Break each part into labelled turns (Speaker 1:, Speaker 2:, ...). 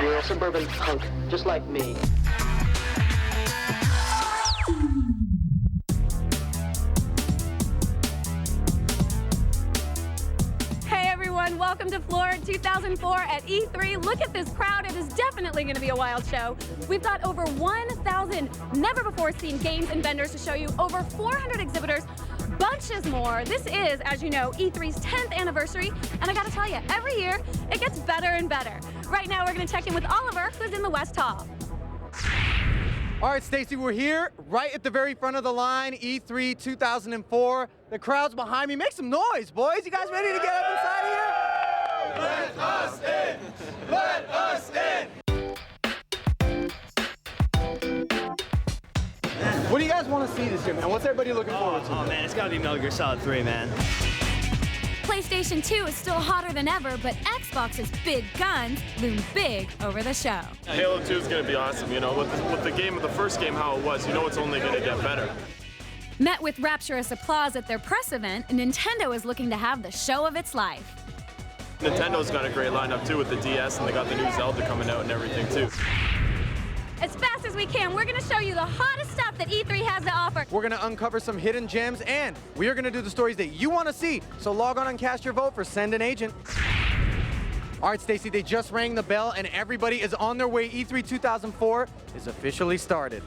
Speaker 1: You're a suburban punk, just like me.
Speaker 2: Hey everyone, welcome to Florida 2004 at E3. Look at this crowd, it is definitely going to be a wild show. We've got over 1,000 never-before-seen games and vendors to show you, over 400 exhibitors, bunches more. This is, as you know, E3's 10th anniversary, and I gotta tell you, every year it gets better and better. Right now we're gonna check in with Oliver, who's in the West Hall.
Speaker 3: All right, Stacy, we're here right at the very front of the line, E3 2004. The crowd's behind me. Make some noise, boys. You guys ready to get up inside here?
Speaker 4: Let us in! Let us in!
Speaker 3: What do you guys want to see this year, man? What's everybody looking forward to?
Speaker 5: Oh man, it's gotta be Metal Gear Solid 3, man.
Speaker 2: PlayStation 2 is still hotter than ever, but Xbox's big guns loom big over the show.
Speaker 4: Halo 2 is going to be awesome, you know, with the game, the first game how it was, you know it's only going to get better.
Speaker 2: Met with rapturous applause at their press event, Nintendo is looking to have the show of its life.
Speaker 4: Nintendo's got a great lineup too with the DS, and they got the new Zelda coming out and everything too.
Speaker 2: As fast as we can, we're going to show you the hottest stuff that E3 has to offer.
Speaker 3: We're going to uncover some hidden gems, and we are going to do the stories that you want to see. So log on and cast your vote for Send an Agent. All right, Stacy, they just rang the bell, and everybody is on their way. E3 2004 is officially started.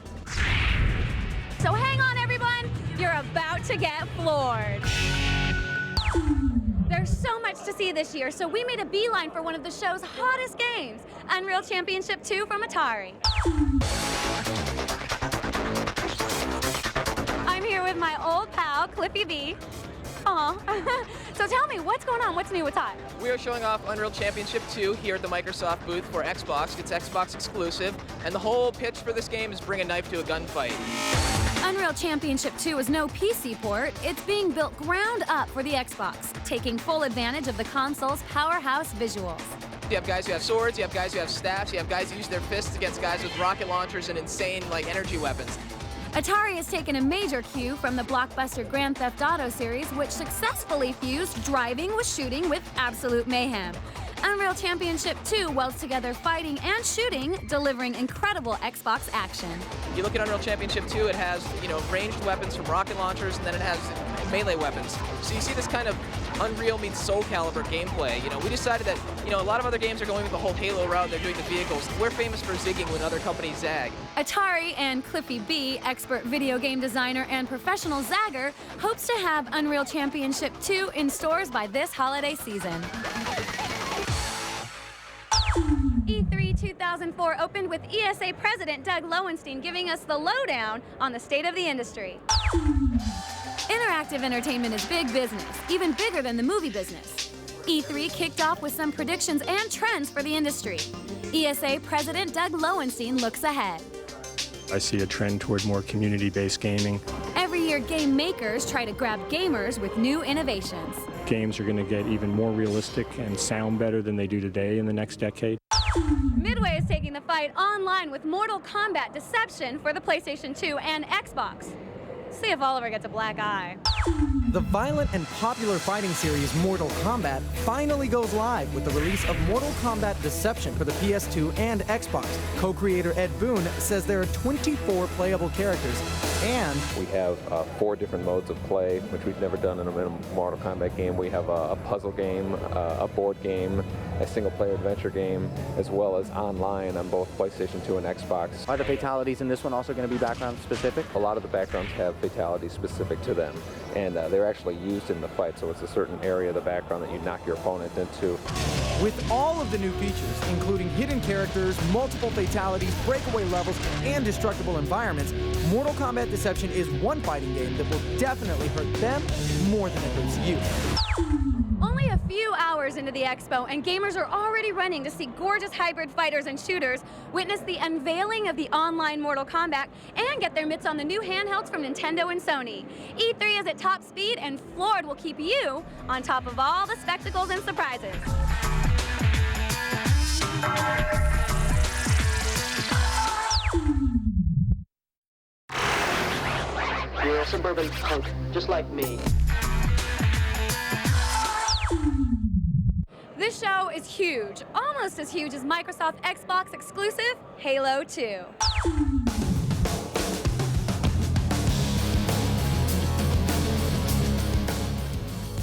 Speaker 2: So hang on, everyone. You're about to get floored. There's so much to see this year, so we made a beeline for one of the show's hottest games, Unreal Championship 2 from Atari. I'm here with my old pal, Cliffy B. Aw. So tell me, what's going on? What's new? What's hot?
Speaker 6: We are showing off Unreal Championship 2 here at the Microsoft booth for Xbox. It's Xbox exclusive, and the whole pitch for this game is bring a knife to a gunfight.
Speaker 2: Unreal Championship 2 is no PC port. It's being built ground up for the Xbox, taking full advantage of the console's powerhouse visuals.
Speaker 6: You have guys who have swords, you have guys who have staffs, you have guys who use their fists against guys with rocket launchers and insane, energy weapons.
Speaker 2: Atari has taken a major cue from the blockbuster Grand Theft Auto series, which successfully fused driving with shooting with absolute mayhem. Unreal Championship 2 welds together fighting and shooting, delivering incredible Xbox action.
Speaker 6: You look at Unreal Championship 2, it has, ranged weapons from rocket launchers, and then it has melee weapons. So you see this kind of Unreal meets Soul Calibur gameplay. We decided that, a lot of other games are going with the whole Halo route, they're doing the vehicles. We're famous for zigging when other companies zag.
Speaker 2: Atari and Cliffy B, expert video game designer and professional zagger, hopes to have Unreal Championship 2 in stores by this holiday season. E3 2004 opened with ESA President Doug Lowenstein giving us the lowdown on the state of the industry. Interactive entertainment is big business, even bigger than the movie business. E3 kicked off with some predictions and trends for the industry. ESA President Doug Lowenstein looks ahead.
Speaker 7: I see a trend toward more community-based gaming.
Speaker 2: Every year, game makers try to grab gamers with new innovations.
Speaker 7: Games are going to get even more realistic and sound better than they do today in the next decade.
Speaker 2: Midway is taking the fight online with Mortal Kombat Deception for the PlayStation 2 and Xbox. See if Oliver gets a black eye.
Speaker 8: The violent and popular fighting series Mortal Kombat finally goes live with the release of Mortal Kombat Deception for the PS2 and Xbox. Co-creator Ed Boon says there are 24 playable characters, and
Speaker 9: we have 4 different modes of play, which we've never done in a Mortal Kombat game. We have a puzzle game, a board game, a single-player adventure game, as well as online on both PlayStation 2 and Xbox.
Speaker 10: Are the fatalities in this one also going to be background specific?
Speaker 9: A lot of the backgrounds have fatalities specific to them, and they're actually used in the fight, so it's a certain area of the background that you knock your opponent into.
Speaker 8: With all of the new features, including hidden characters, multiple fatalities, breakaway levels, and destructible environments, Mortal Kombat Deception is one fighting game that will definitely hurt them more than it hurts you.
Speaker 2: Only a few hours into the expo, and gamers are already running to see gorgeous hybrid fighters and shooters, witness the unveiling of the online Mortal Kombat, and get their mitts on the new handhelds from Nintendo and Sony. E3 is at top speed, and Floored will keep you on top of all the spectacles and surprises.
Speaker 1: You're a suburban punk, just like me.
Speaker 2: This show is huge. huge, almost as huge as Microsoft Xbox exclusive Halo 2.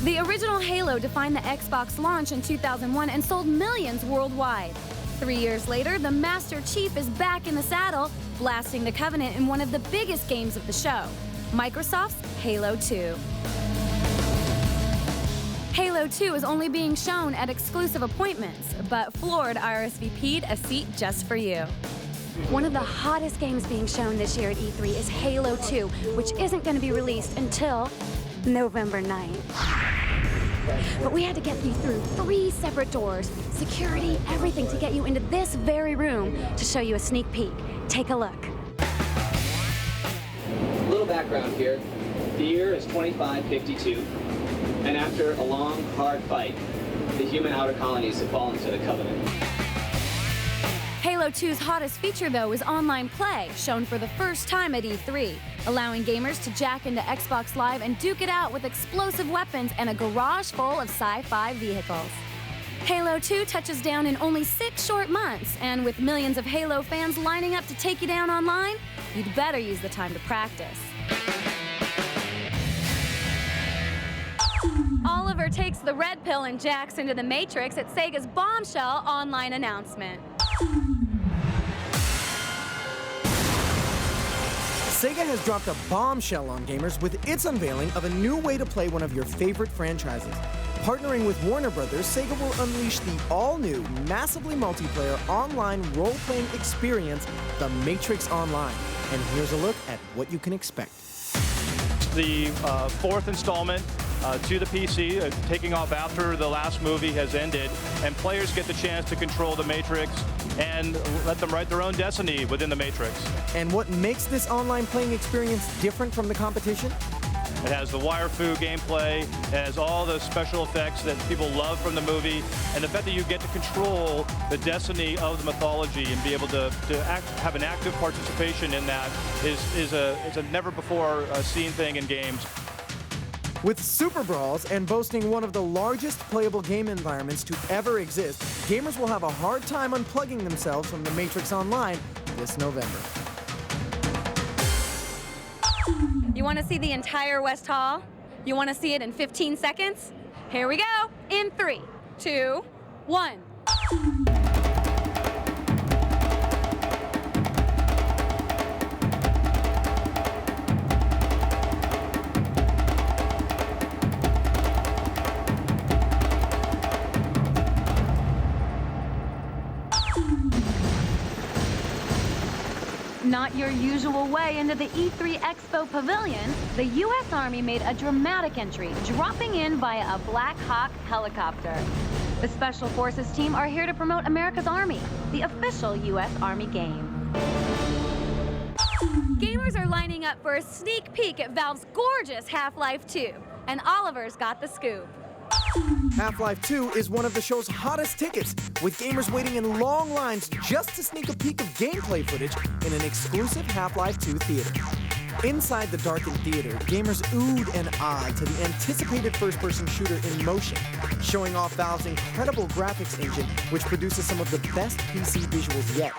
Speaker 2: The original Halo defined the Xbox launch in 2001 and sold millions worldwide. 3 years later, the Master Chief is back in the saddle, blasting the Covenant in one of the biggest games of the show, Microsoft's Halo 2. Halo 2 is only being shown at exclusive appointments, but Floored RSVP'd a seat just for you. One of the hottest games being shown this year at E3 is Halo 2, which isn't going to be released until November 9th. But we had to get you through 3 separate doors, security, everything to get you into this very room to show you a sneak peek. Take a look.
Speaker 11: A little background here. The year is 2552, and after a long, hard fight, the human outer colonies have fallen to the Covenant.
Speaker 2: Halo 2's hottest feature, though, is online play, shown for the first time at E3, allowing gamers to jack into Xbox Live and duke it out with explosive weapons and a garage full of sci-fi vehicles. Halo 2 touches down in only 6 short months, and with millions of Halo fans lining up to take you down online, you'd better use the time to practice. Oliver takes the red pill and jacks into the Matrix at Sega's bombshell online announcement.
Speaker 8: Sega has dropped a bombshell on gamers with its unveiling of a new way to play one of your favorite franchises. Partnering with Warner Brothers, Sega will unleash the all-new, massively multiplayer online role-playing experience, The Matrix Online. And here's a look at what you can expect.
Speaker 12: The 4th installment to the PC, taking off after the last movie has ended, and players get the chance to control the Matrix and let them write their own destiny within the Matrix.
Speaker 8: And what makes this online playing experience different from the competition?
Speaker 12: It has the wire-fu gameplay, it has all the special effects that people love from the movie, and the fact that you get to control the destiny of the mythology and be able to have an active participation in that is a never-before-seen thing in games.
Speaker 8: With Super Brawls and boasting one of the largest playable game environments to ever exist, gamers will have a hard time unplugging themselves from The Matrix Online this November.
Speaker 2: You want to see the entire West Hall? You want to see it in 15 seconds? Here we go. In 3, 2, 1. Not your usual way into the E3 Expo Pavilion, the U.S. Army made a dramatic entry, dropping in via a Black Hawk helicopter. The Special Forces team are here to promote America's Army, the official U.S. Army game. Gamers are lining up for a sneak peek at Valve's gorgeous Half-Life 2, and Oliver's got the scoop.
Speaker 8: Half-Life 2 is one of the show's hottest tickets, with gamers waiting in long lines just to sneak a peek of gameplay footage in an exclusive Half-Life 2 theater. Inside the darkened theater, gamers oohed and ahed to the anticipated first-person shooter in motion, showing off Valve's incredible graphics engine, which produces some of the best PC visuals yet.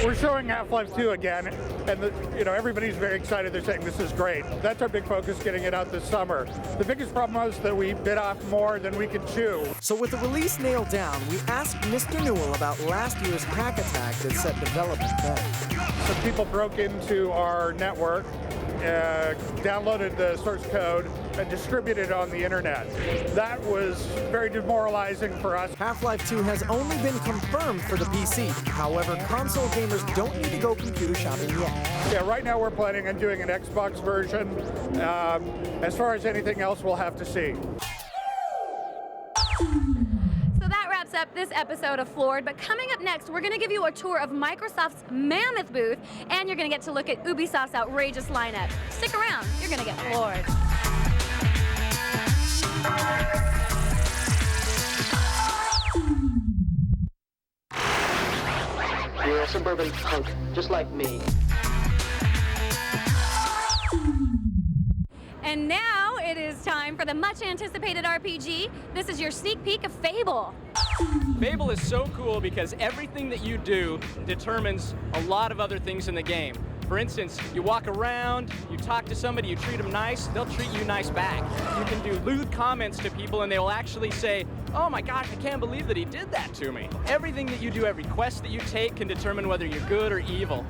Speaker 13: We're showing Half-Life 2 again, and everybody's very excited. They're saying this is great. That's our big focus, getting it out this summer. The biggest problem was that we bit off more than we could chew.
Speaker 8: So with the release nailed down, we asked Mr. Newell about last year's hack attack that set development back.
Speaker 13: Some people broke into our network, downloaded the source code, and distributed it on the internet. That was very demoralizing for us.
Speaker 8: Half-Life 2 has only been confirmed for the PC. However, console gamers don't need to go computer shopping yet.
Speaker 13: Yeah, right now we're planning on doing an Xbox version. As far as anything else, we'll have to see.
Speaker 2: So that wraps up this episode of Floored, but coming up next, we're going to give you a tour of Microsoft's mammoth booth, and you're going to get to look at Ubisoft's outrageous lineup. Stick around, you're going to get floored.
Speaker 1: You're a suburban punk, just like me.
Speaker 2: And now it is time for the much anticipated RPG. This is your sneak peek of Fable.
Speaker 14: Fable is so cool because everything that you do determines a lot of other things in the game. For instance, you walk around, you talk to somebody, you treat them nice, they'll treat you nice back. You can do lewd comments to people and they will actually say, oh my gosh, I can't believe that he did that to me. Everything that you do, every quest that you take can determine whether you're good or evil.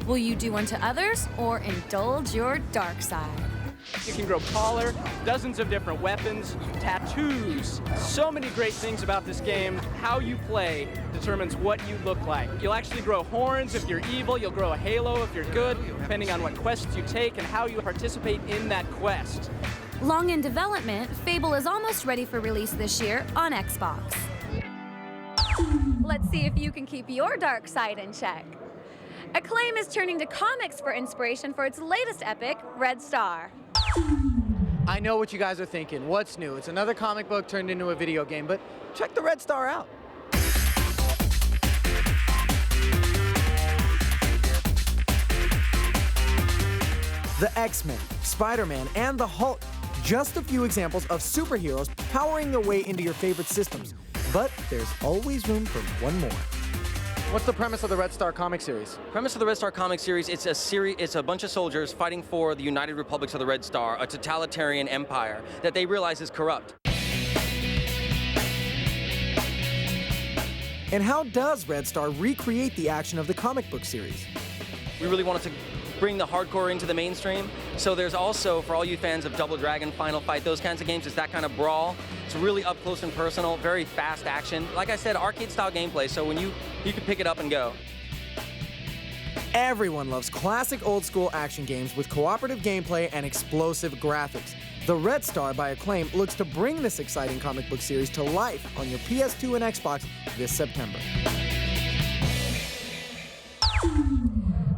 Speaker 2: Will you do unto others or indulge your dark side?
Speaker 14: You can grow taller, dozens of different weapons, tattoos. So many great things about this game. How you play determines what you look like. You'll actually grow horns if you're evil. You'll grow a halo if you're good, depending on what quests you take and how you participate in that quest.
Speaker 2: Long in development, Fable is almost ready for release this year on Xbox. Let's see if you can keep your dark side in check. Acclaim is turning to comics for inspiration for its latest epic, Red Star.
Speaker 3: I know what you guys are thinking. What's new? It's another comic book turned into a video game, but check the Red Star out.
Speaker 8: The X-Men, Spider-Man, and the Hulk. Just a few examples of superheroes powering their way into your favorite systems. But there's always room for one more.
Speaker 3: What's the premise of the Red Star comic series?
Speaker 15: Premise of the Red Star comic series, it's a bunch of soldiers fighting for the United Republics of the Red Star, a totalitarian empire that they realize is corrupt.
Speaker 8: And how does Red Star recreate the action of the comic book series?
Speaker 15: We really wanted to bring the hardcore into the mainstream. So there's also, for all you fans of Double Dragon, Final Fight, those kinds of games, it's that kind of brawl. It's really up close and personal, very fast action. Like I said, arcade-style gameplay, so when you can pick it up and go.
Speaker 8: Everyone loves classic old-school action games with cooperative gameplay and explosive graphics. The Red Star by Acclaim looks to bring this exciting comic book series to life on your PS2 and Xbox this September.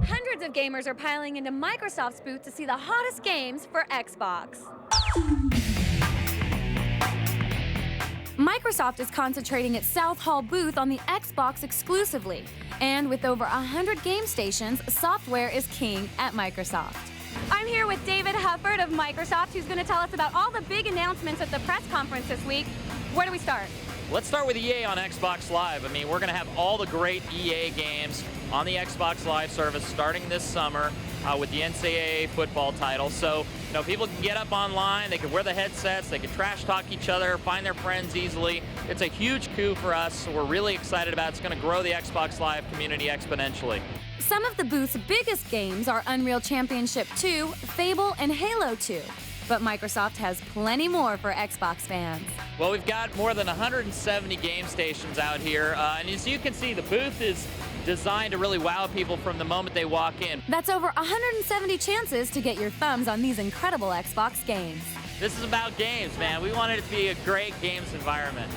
Speaker 2: Hundreds of gamers are piling into Microsoft's booth to see the hottest games for Xbox. Microsoft is concentrating its South Hall booth on the Xbox exclusively. And with over 100 game stations, software is king at Microsoft. I'm here with David Hufford of Microsoft, who's going to tell us about all the big announcements at the press conference this week. Where do we start?
Speaker 16: Let's start with EA on Xbox Live. I mean, we're going to have all the great EA games on the Xbox Live service starting this summer with the NCAA football title. So, you know, people can get up online, they can wear the headsets, they can trash talk each other, find their friends easily. It's a huge coup for us, so we're really excited about it. It's going to grow the Xbox Live community exponentially.
Speaker 2: Some of the booth's biggest games are Unreal Championship 2, Fable, and Halo 2. But Microsoft has plenty more for Xbox fans.
Speaker 16: Well, we've got more than 170 game stations out here, and as you can see, the booth is designed to really wow people from the moment they walk in.
Speaker 2: That's over 170 chances to get your thumbs on these incredible Xbox games.
Speaker 16: This is about games, man. We want it to be a great games environment.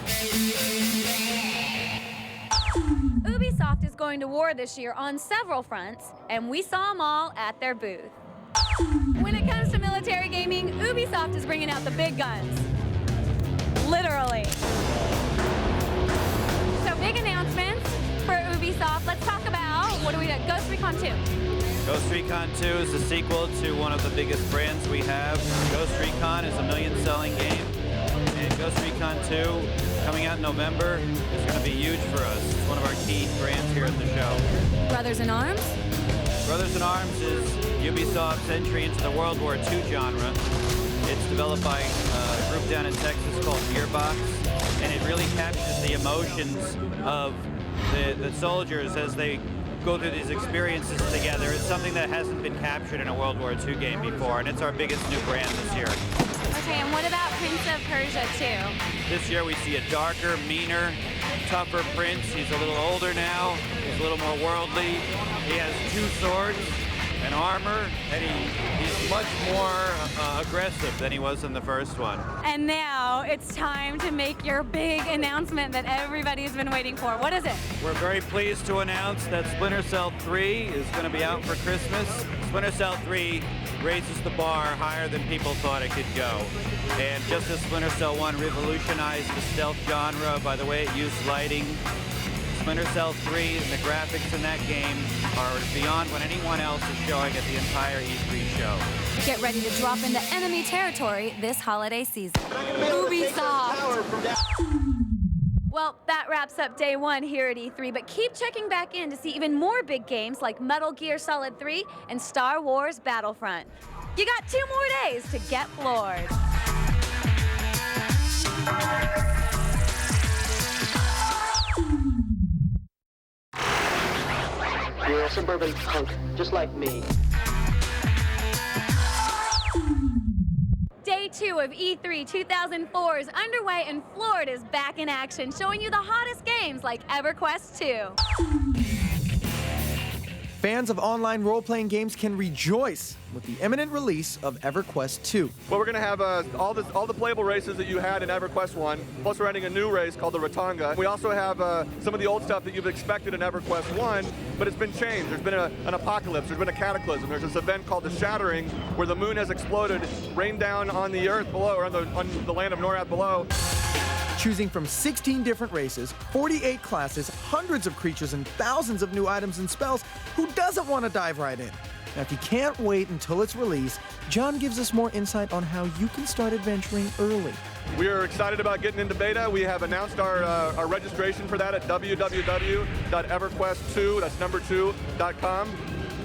Speaker 2: Ubisoft is going to war this year on several fronts, and we saw them all at their booth. When it comes to military gaming, Ubisoft is bringing out the big guns. Literally. So big announcements for Ubisoft. Let's talk about, what do we got? Ghost Recon 2.
Speaker 17: Ghost Recon 2 is the sequel to one of the biggest brands we have. Ghost Recon is a million-selling game, and Ghost Recon 2, coming out in November, is going to be huge for us. It's one of our key brands here at the show.
Speaker 2: Brothers in Arms?
Speaker 17: Brothers in Arms is Ubisoft's entry into the World War II genre. It's developed by a group down in Texas called Gearbox, and it really captures the emotions of the soldiers as they go through these experiences together. It's something that hasn't been captured in a World War II game before, and it's our biggest new brand this year.
Speaker 2: Okay, and what about Prince of Persia 2?
Speaker 17: This year we see a darker, meaner, tougher Prince. He's a little older now. He's a little more worldly. He has 2 swords and armor, and he's much more aggressive than he was in the first one.
Speaker 2: And now it's time to make your big announcement that everybody's been waiting for. What is it?
Speaker 17: We're very pleased to announce that Splinter Cell 3 is going to be out for Christmas. Splinter Cell 3 raises the bar higher than people thought it could go. And just as Splinter Cell 1 revolutionized the stealth genre by the way it used lighting, Splinter Cell 3 and the graphics in that game are beyond what anyone else is showing at the entire E3 show.
Speaker 2: Get ready to drop into enemy territory this holiday season. Ubisoft! Well, that wraps up day one here at E3, but keep checking back in to see even more big games like Metal Gear Solid 3 and Star Wars Battlefront. You got 2 more days to get floored.
Speaker 1: You're a suburban punk, just like me.
Speaker 2: Day 2 of E3 2004 is underway and Florida is back in action, showing you the hottest games like EverQuest 2.
Speaker 8: Fans of online role-playing games can rejoice with the imminent release of EverQuest 2.
Speaker 18: Well, we're going to have all the playable races that you had in EverQuest 1, plus we're adding a new race called the Rotanga. We also have some of the old stuff that you've expected in EverQuest 1, but it's been changed. There's been an apocalypse, there's been a cataclysm. There's this event called the Shattering, where the moon has exploded, rained down on the earth below, or on the land of Norath below.
Speaker 8: Choosing from 16 different races, 48 classes, hundreds of creatures, and thousands of new items and spells, who doesn't want to dive right in? Now, if you can't wait until its release, John gives us more insight on how you can start adventuring early.
Speaker 18: We are excited about getting into beta. We have announced our registration for that at www.everquest2, that's number 2.com.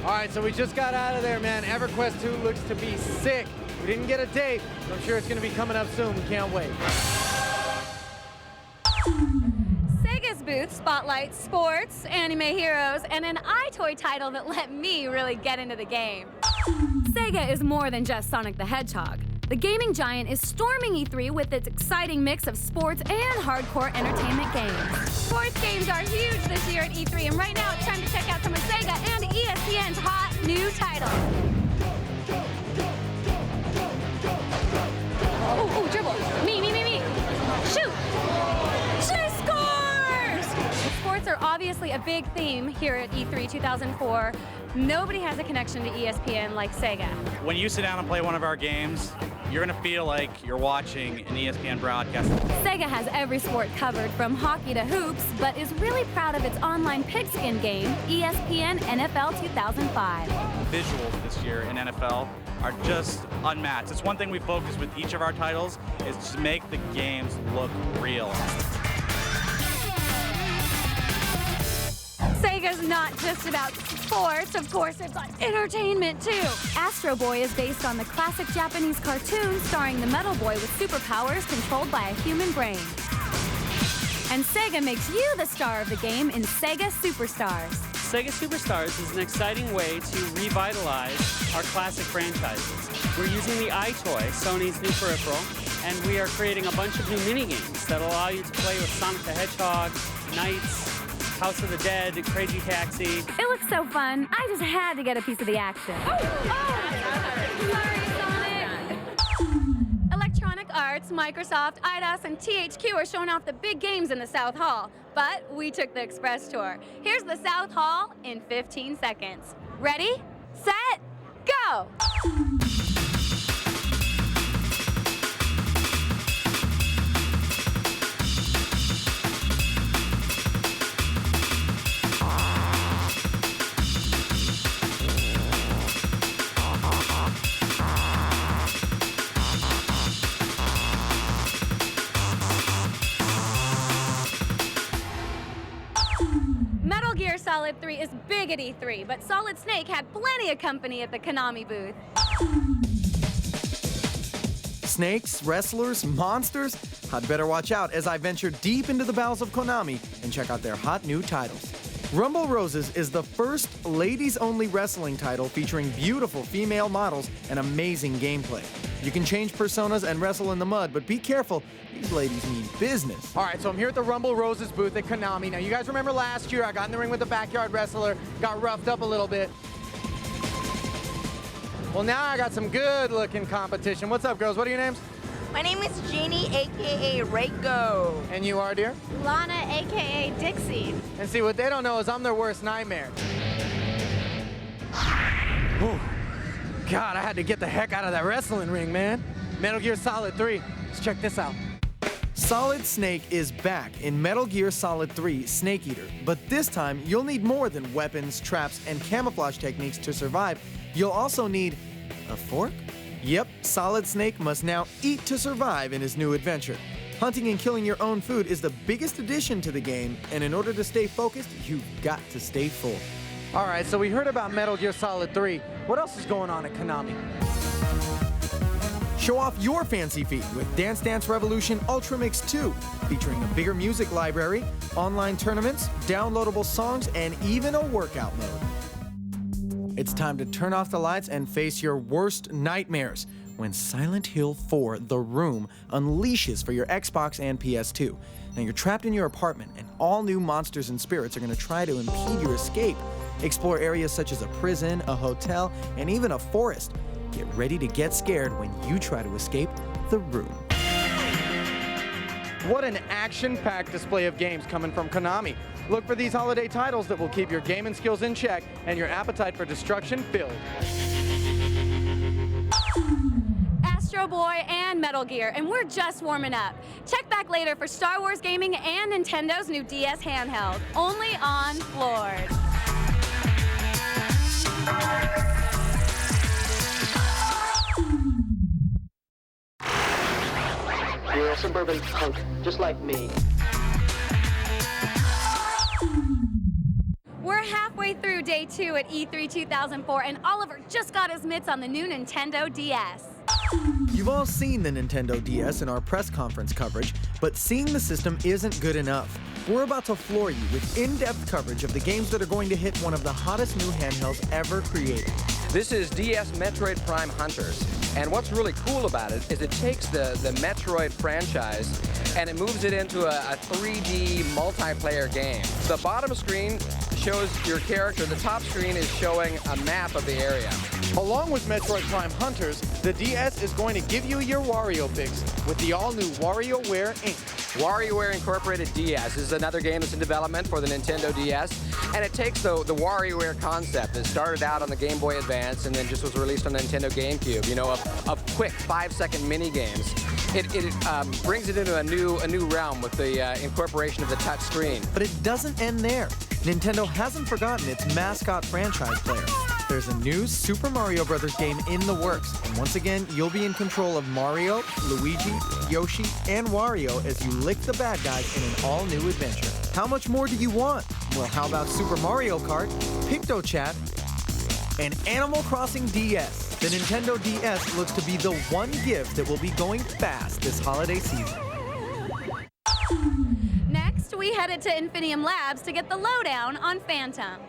Speaker 3: All right, so we just got out of there, man. EverQuest 2 looks to be sick. We didn't get a date, but I'm sure it's going to be coming up soon. We can't wait.
Speaker 2: Sega's booth spotlights sports, anime heroes, and an iToy title that let me really get into the game. Sega is more than just Sonic the Hedgehog. The gaming giant is storming E3 with its exciting mix of sports and hardcore entertainment games. Sports games are huge this year at E3, and right now it's time to check out some of Sega and ESPN's hot new titles. Oh, dribble. Me. Shoot! She scores! Sports are obviously a big theme here at E3 2004. Nobody has a connection to ESPN like Sega.
Speaker 5: When you sit down and play one of our games, you're going to feel like you're watching an ESPN broadcast.
Speaker 2: Sega has every sport covered from hockey to hoops, but is really proud of its online pigskin game, ESPN NFL 2005.
Speaker 5: Visuals this year in NFL are just unmatched. It's one thing we focus with each of our titles is to make the games look real.
Speaker 2: Sega's not just about sports, of course, it's got entertainment too. Astro Boy is based on the classic Japanese cartoon starring the Metal Boy with superpowers controlled by a human brain. And Sega makes you the star of the game in Sega Superstars.
Speaker 19: Sega Superstars is an exciting way to revitalize our classic franchises. We're using the iToy, Sony's new peripheral, and we are creating a bunch of new mini-games that allow you to play with Sonic the Hedgehog, Knights, House of the Dead, Crazy Taxi.
Speaker 2: It looks so fun. I just had to get a piece of the action. Sorry, Sonic. Electronic Arts, Microsoft, IDOS, and THQ are showing off the big games in the South Hall. But we took the express tour. Here's the South Hall in 15 seconds. Ready, set, go! Metal Gear Solid 3 is big at E3, but Solid Snake had plenty of company at the Konami booth.
Speaker 8: Snakes, wrestlers, monsters? I'd better watch out as I venture deep into the bowels of Konami and check out their hot new titles. Rumble Roses is the first ladies-only wrestling title featuring beautiful female models and amazing gameplay. You can change personas and wrestle in the mud, but be careful, these ladies mean business.
Speaker 3: All right, so I'm here at the Rumble Roses booth at Konami. Now, you guys remember last year I got in the ring with the backyard wrestler, got roughed up a little bit. Well, now I got some good-looking competition. What's up, girls? What are your names?
Speaker 20: My name is Jeannie, a.k.a. Reiko.
Speaker 3: And you are, dear?
Speaker 20: Lana, a.k.a. Dixie.
Speaker 3: And see, what they don't know is I'm their worst nightmare. Ooh. God, I had to get the heck out of that wrestling ring, man. Metal Gear Solid 3. Let's check this out.
Speaker 8: Solid Snake is back in Metal Gear Solid 3 Snake Eater, but this time you'll need more than weapons, traps, and camouflage techniques to survive. You'll also need a fork? Yep, Solid Snake must now eat to survive in his new adventure. Hunting and killing your own food is the biggest addition to the game, and in order to stay focused, you've got to stay full.
Speaker 3: All right, so we heard about Metal Gear Solid 3. What else is going on at Konami?
Speaker 8: Show off your fancy feet with Dance Dance Revolution Ultra Mix 2, featuring a bigger music library, online tournaments, downloadable songs, and even a workout mode. It's time to turn off the lights and face your worst nightmares when Silent Hill 4 The Room unleashes for your Xbox and PS2. Now you're trapped in your apartment, and all new monsters and spirits are going to try to impede your escape. Explore areas such as a prison, a hotel, and even a forest. Get ready to get scared when you try to escape The Room.
Speaker 3: What an action-packed display of games coming from Konami. Look for these holiday titles that will keep your gaming skills in check and your appetite for destruction filled.
Speaker 2: Astro Boy and Metal Gear, and we're just warming up. Check back later for Star Wars gaming and Nintendo's new DS handheld, only on Floored.
Speaker 1: You're a suburban punk, just like me.
Speaker 2: We're halfway through day 2 at E3 2004, and Oliver just got his mitts on the new Nintendo DS.
Speaker 8: You've all seen the Nintendo DS in our press conference coverage, but seeing the system isn't good enough. We're about to floor you with in-depth coverage of the games that are going to hit one of the hottest new handhelds ever created.
Speaker 21: This is DS Metroid Prime Hunters, and what's really cool about it is it takes the Metroid franchise and it moves it into a 3D multiplayer game. The bottom screen shows your character, the top screen is showing a map of the area.
Speaker 3: Along with Metroid Prime Hunters, the DS is going to give you your Wario fix with the all-new WarioWare Inc.
Speaker 21: WarioWare Incorporated DS is another game that's in development for the Nintendo DS, and it takes the WarioWare concept that started out on the Game Boy Advance and then just was released on the Nintendo GameCube, you know, of quick 5-second mini games. It brings it into a new realm with the incorporation of the touch screen.
Speaker 8: But it doesn't end there. Nintendo hasn't forgotten its mascot franchise player. There's a new Super Mario Bros. Game in the works, and once again, you'll be in control of Mario, Luigi, Yoshi, and Wario as you lick the bad guys in an all-new adventure. How much more do you want? Well, how about Super Mario Kart, PictoChat, and Animal Crossing DS? The Nintendo DS looks to be the one gift that will be going fast this holiday season.
Speaker 2: Next, we headed to Infinium Labs to get the lowdown on Phantom.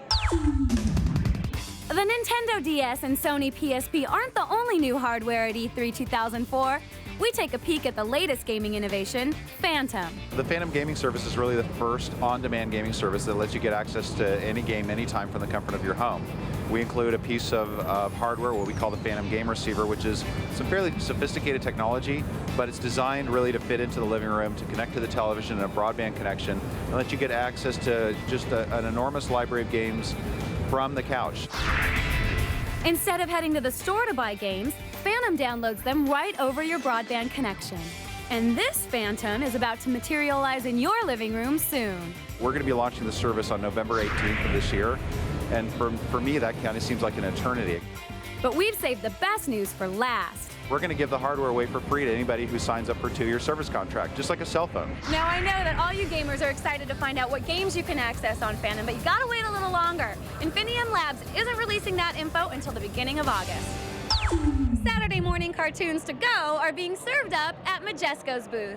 Speaker 2: The Nintendo DS and Sony PSP aren't the only new hardware at E3 2004. We take a peek at the latest gaming innovation, Phantom.
Speaker 22: The Phantom gaming service is really the first on-demand gaming service that lets you get access to any game anytime from the comfort of your home. We include a piece of hardware, what we call the Phantom Game Receiver, which is some fairly sophisticated technology, but it's designed really to fit into the living room, to connect to the television in a broadband connection, and let you get access to just an enormous library of games from the couch.
Speaker 2: Instead of heading to the store to buy games, Phantom downloads them right over your broadband connection. And this Phantom is about to materialize in your living room soon.
Speaker 22: We're going to be launching the service on November 18th of this year, and for me, that kind of seems like an eternity.
Speaker 2: But we've saved the best news for last.
Speaker 22: We're going to give the hardware away for free to anybody who signs up for a 2-year service contract, just like a cell phone.
Speaker 2: Now, I know that all you gamers are excited to find out what games you can access on Phantom, but you gotta wait a little longer. Infinium Labs isn't releasing that info until the beginning of August. Saturday morning cartoons to go are being served up at Majesco's booth.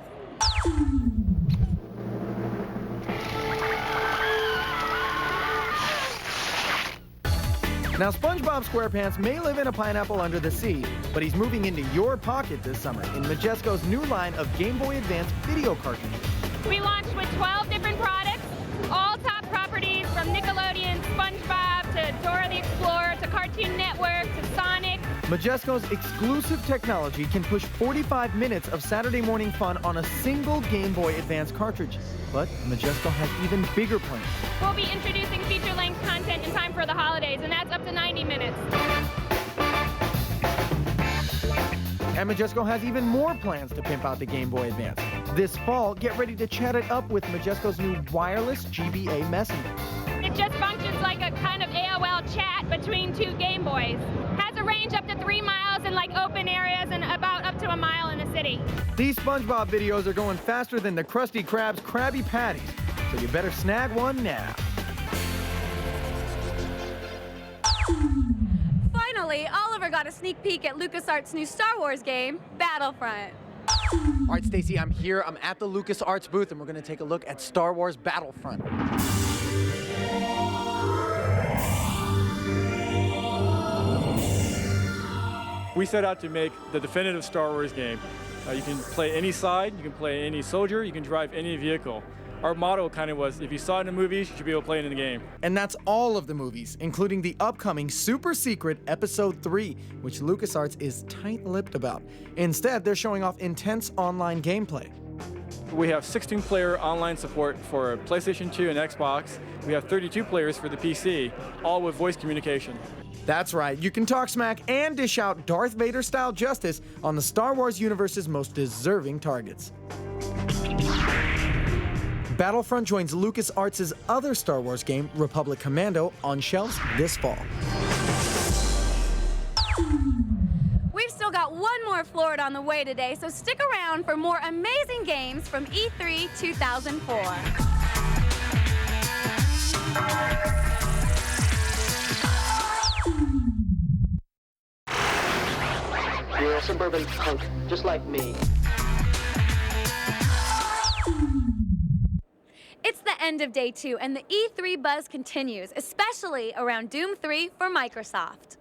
Speaker 8: Now, SpongeBob SquarePants may live in a pineapple under the sea, but he's moving into your pocket this summer in Majesco's new line of Game Boy Advance video cartridges.
Speaker 23: We launched with 12 different products, all top properties from Nickelodeon, SpongeBob, to Dora the Explorer, to Cartoon Network, to Sonic.
Speaker 8: Majesco's exclusive technology can push 45 minutes of Saturday morning fun on a single Game Boy Advance cartridge. But Majesco has even bigger plans.
Speaker 23: We'll be introducing feature-length content in time for the holidays, and that's up to 90 minutes.
Speaker 8: And Majesco has even more plans to pimp out the Game Boy Advance. This fall, get ready to chat it up with Majesco's new wireless GBA messenger.
Speaker 23: It just functions like a kind of AOL chat between two Game Boys. Has a range up to 3 miles in like open areas and about up to to a mile in the city.
Speaker 8: These SpongeBob videos are going faster than the Krusty Krab's Krabby Patties, so you better snag one now.
Speaker 2: Finally, Oliver got a sneak peek at LucasArts' new Star Wars game, Battlefront.
Speaker 3: All right, Stacy, I'm here. I'm at the LucasArts booth, and we're going to take a look at Star Wars Battlefront.
Speaker 4: We set out to make the definitive Star Wars game. You can play any side, you can play any soldier, you can drive any vehicle. Our motto kind of was, if you saw it in the movies, you should be able to play it in the game.
Speaker 8: And that's all of the movies, including the upcoming super secret Episode 3, which LucasArts is tight-lipped about. Instead, they're showing off intense online gameplay.
Speaker 4: We have 16-player online support for PlayStation 2 and Xbox. We have 32 players for the PC, all with voice communication.
Speaker 8: That's right, you can talk smack and dish out Darth Vader-style justice on the Star Wars universe's most deserving targets. Battlefront joins LucasArts' other Star Wars game, Republic Commando, on shelves this fall.
Speaker 2: We've still got one more Florida on the way today, so stick around for more amazing games from E3 2004.
Speaker 1: You're a suburban punk, just like me.
Speaker 2: It's the end of day 2, and the E3 buzz continues, especially around Doom 3 for Microsoft.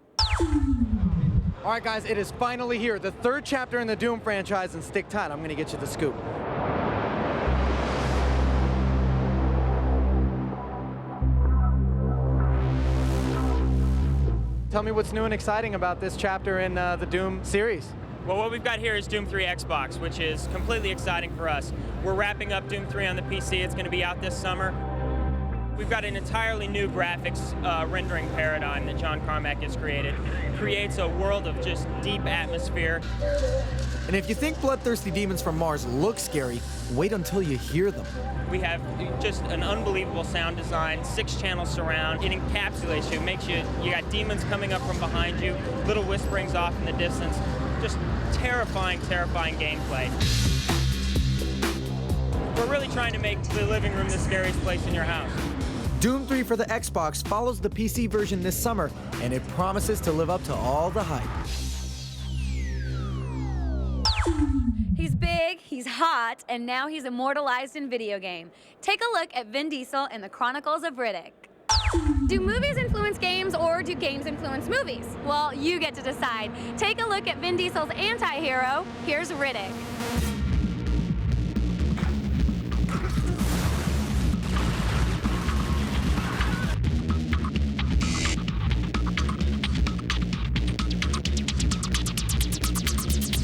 Speaker 3: All right, guys, it is finally here, the third chapter in the Doom franchise, and stick tight, I'm going to get you the scoop. Tell me what's new and exciting about this chapter in the Doom series.
Speaker 6: Well, what we've got here is Doom 3 Xbox, which is completely exciting for us. We're wrapping up Doom 3 on the PC. It's going to be out this summer. We've got an entirely new graphics rendering paradigm that John Carmack has created. It creates a world of just deep atmosphere.
Speaker 8: And if you think bloodthirsty demons from Mars look scary, wait until you hear them.
Speaker 6: We have just an unbelievable sound design, 6-channel surround. It encapsulates you, makes you got demons coming up from behind you, little whisperings off in the distance. Just terrifying, terrifying gameplay. We're really trying to make the living room the scariest place in your house.
Speaker 8: Doom 3 for the Xbox follows the PC version this summer, and it promises to live up to all the hype.
Speaker 2: He's big, he's hot, and now he's immortalized in video game. Take a look at Vin Diesel in the Chronicles of Riddick. Do movies influence games, or do games influence movies? Well, you get to decide. Take a look at Vin Diesel's anti-hero. Here's Riddick.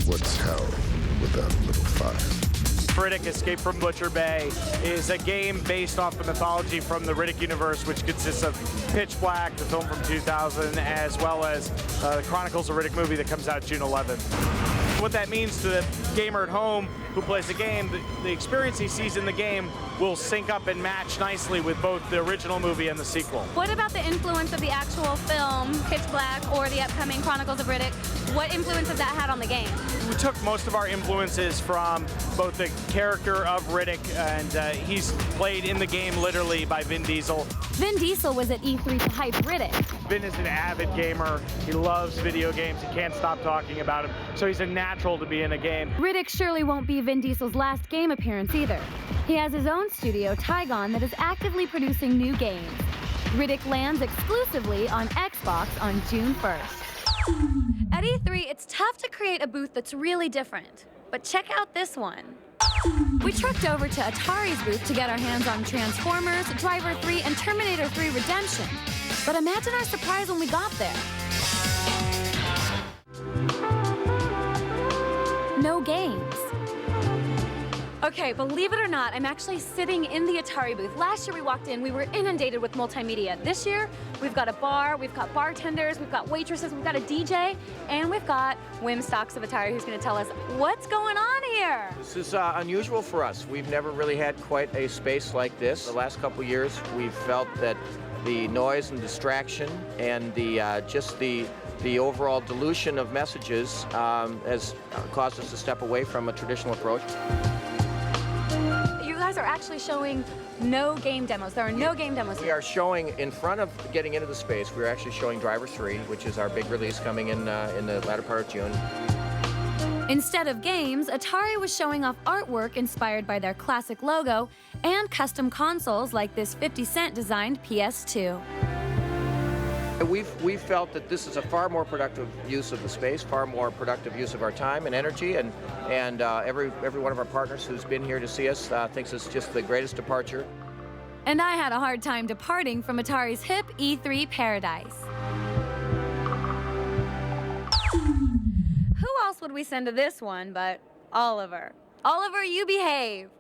Speaker 7: What's hell without a little fire?
Speaker 24: Riddick Escape from Butcher Bay is a game based off the mythology from the Riddick universe, which consists of Pitch Black, the film from 2000, as well as the Chronicles of Riddick movie that comes out June 11th. What that means to the gamer at home who plays the game, the experience he sees in the game will sync up and match nicely with both the original movie and the sequel.
Speaker 2: What about the influence of the actual film, Pitch Black, or the upcoming Chronicles of Riddick? What influence has that had on the game?
Speaker 24: We took most of our influences from both the character of Riddick, and he's played in the game literally by Vin Diesel.
Speaker 2: Vin Diesel was at E3 to hype Riddick.
Speaker 24: Vin is an avid gamer. He loves video games. He can't stop talking about them, so he's a natural to be in a game.
Speaker 2: Riddick surely won't be Vin Diesel's last game appearance either. He has his own studio, Tygon, that is actively producing new games. Riddick lands exclusively on Xbox on June 1st. At E3, it's tough to create a booth that's really different. But check out this one. We trucked over to Atari's booth to get our hands on Transformers, Driver 3, and Terminator 3 Redemption. But imagine our surprise when we got there. No games. Okay, believe it or not, I'm actually sitting in the Atari booth. Last year we walked in, we were inundated with multimedia. This year, we've got a bar, we've got bartenders, we've got waitresses, we've got a DJ, and we've got Wim Stocks of Atari who's gonna tell us what's going on here.
Speaker 9: This is unusual for us. We've never really had quite a space like this. The last couple years, we've felt that the noise and distraction and just the overall dilution of messages has caused us to step away from a traditional approach.
Speaker 2: You guys are actually showing no game demos. There are no game demos.
Speaker 9: We are showing, in front of getting into the space, we're actually showing Driver 3, which is our big release coming in the latter part of June.
Speaker 2: Instead of games, Atari was showing off artwork inspired by their classic logo and custom consoles like this 50-cent designed PS2.
Speaker 9: We've felt that this is a far more productive use of the space, far more productive use of our time and energy, and every one of our partners who's been here to see us thinks it's just the greatest departure.
Speaker 2: And I had a hard time departing from Atari's hip E3 paradise. Who else would we send to this one but Oliver? Oliver, you behave.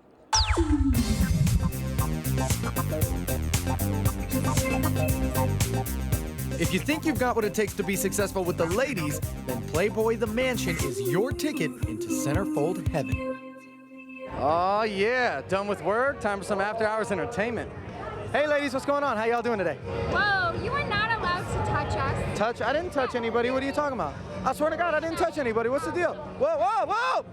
Speaker 8: If you think you've got what it takes to be successful with the ladies, then Playboy the Mansion is your ticket into centerfold heaven.
Speaker 3: Oh yeah, done with work, time for some after-hours entertainment. Hey ladies, what's going on? How y'all doing today?
Speaker 23: Whoa, you are not allowed to touch us.
Speaker 3: Touch? I didn't touch anybody. What are you talking about? I swear to God, I didn't touch anybody. What's the deal? Whoa, whoa, whoa!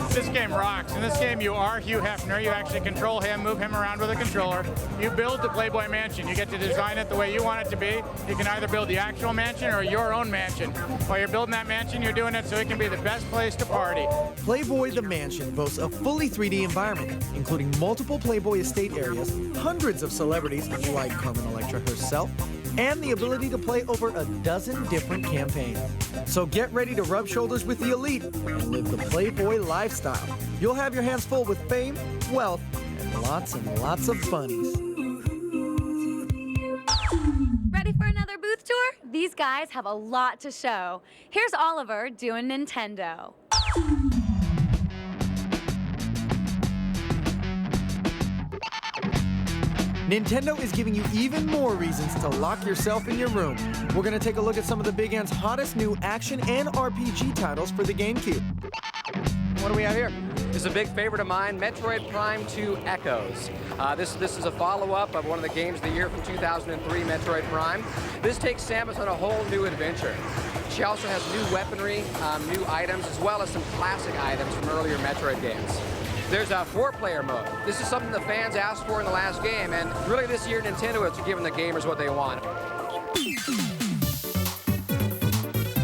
Speaker 10: This game rocks. In this game, you are Hugh Hefner. You actually control him, move him around with a controller. You build the Playboy Mansion. You get to design it the way you want it to be. You can either build the actual mansion or your own mansion. While you're building that mansion, you're doing it so it can be the best place to party.
Speaker 8: Playboy the Mansion boasts a fully 3D environment, including multiple Playboy estate areas, hundreds of celebrities like Carmen Electra herself, and the ability to play over a dozen different campaigns. So get ready to rub shoulders with the elite and live the Playboy lifestyle. You'll have your hands full with fame, wealth, and lots of bunnies.
Speaker 2: Ready for another booth tour? These guys have a lot to show. Here's Oliver doing Nintendo.
Speaker 8: Nintendo is giving you even more reasons to lock yourself in your room. We're going to take a look at some of the big and's hottest new action and RPG titles for the GameCube.
Speaker 9: What do we have here?
Speaker 21: This is a big favorite of mine, Metroid Prime 2 Echoes. This is a follow-up of one of the games of the year from 2003, Metroid Prime. This takes Samus on a whole new adventure. She also has new weaponry, new items, as well as some classic items from earlier Metroid games. There's a 4-player mode. This is something the fans asked for in the last game, and really this year Nintendo has given the gamers what they want.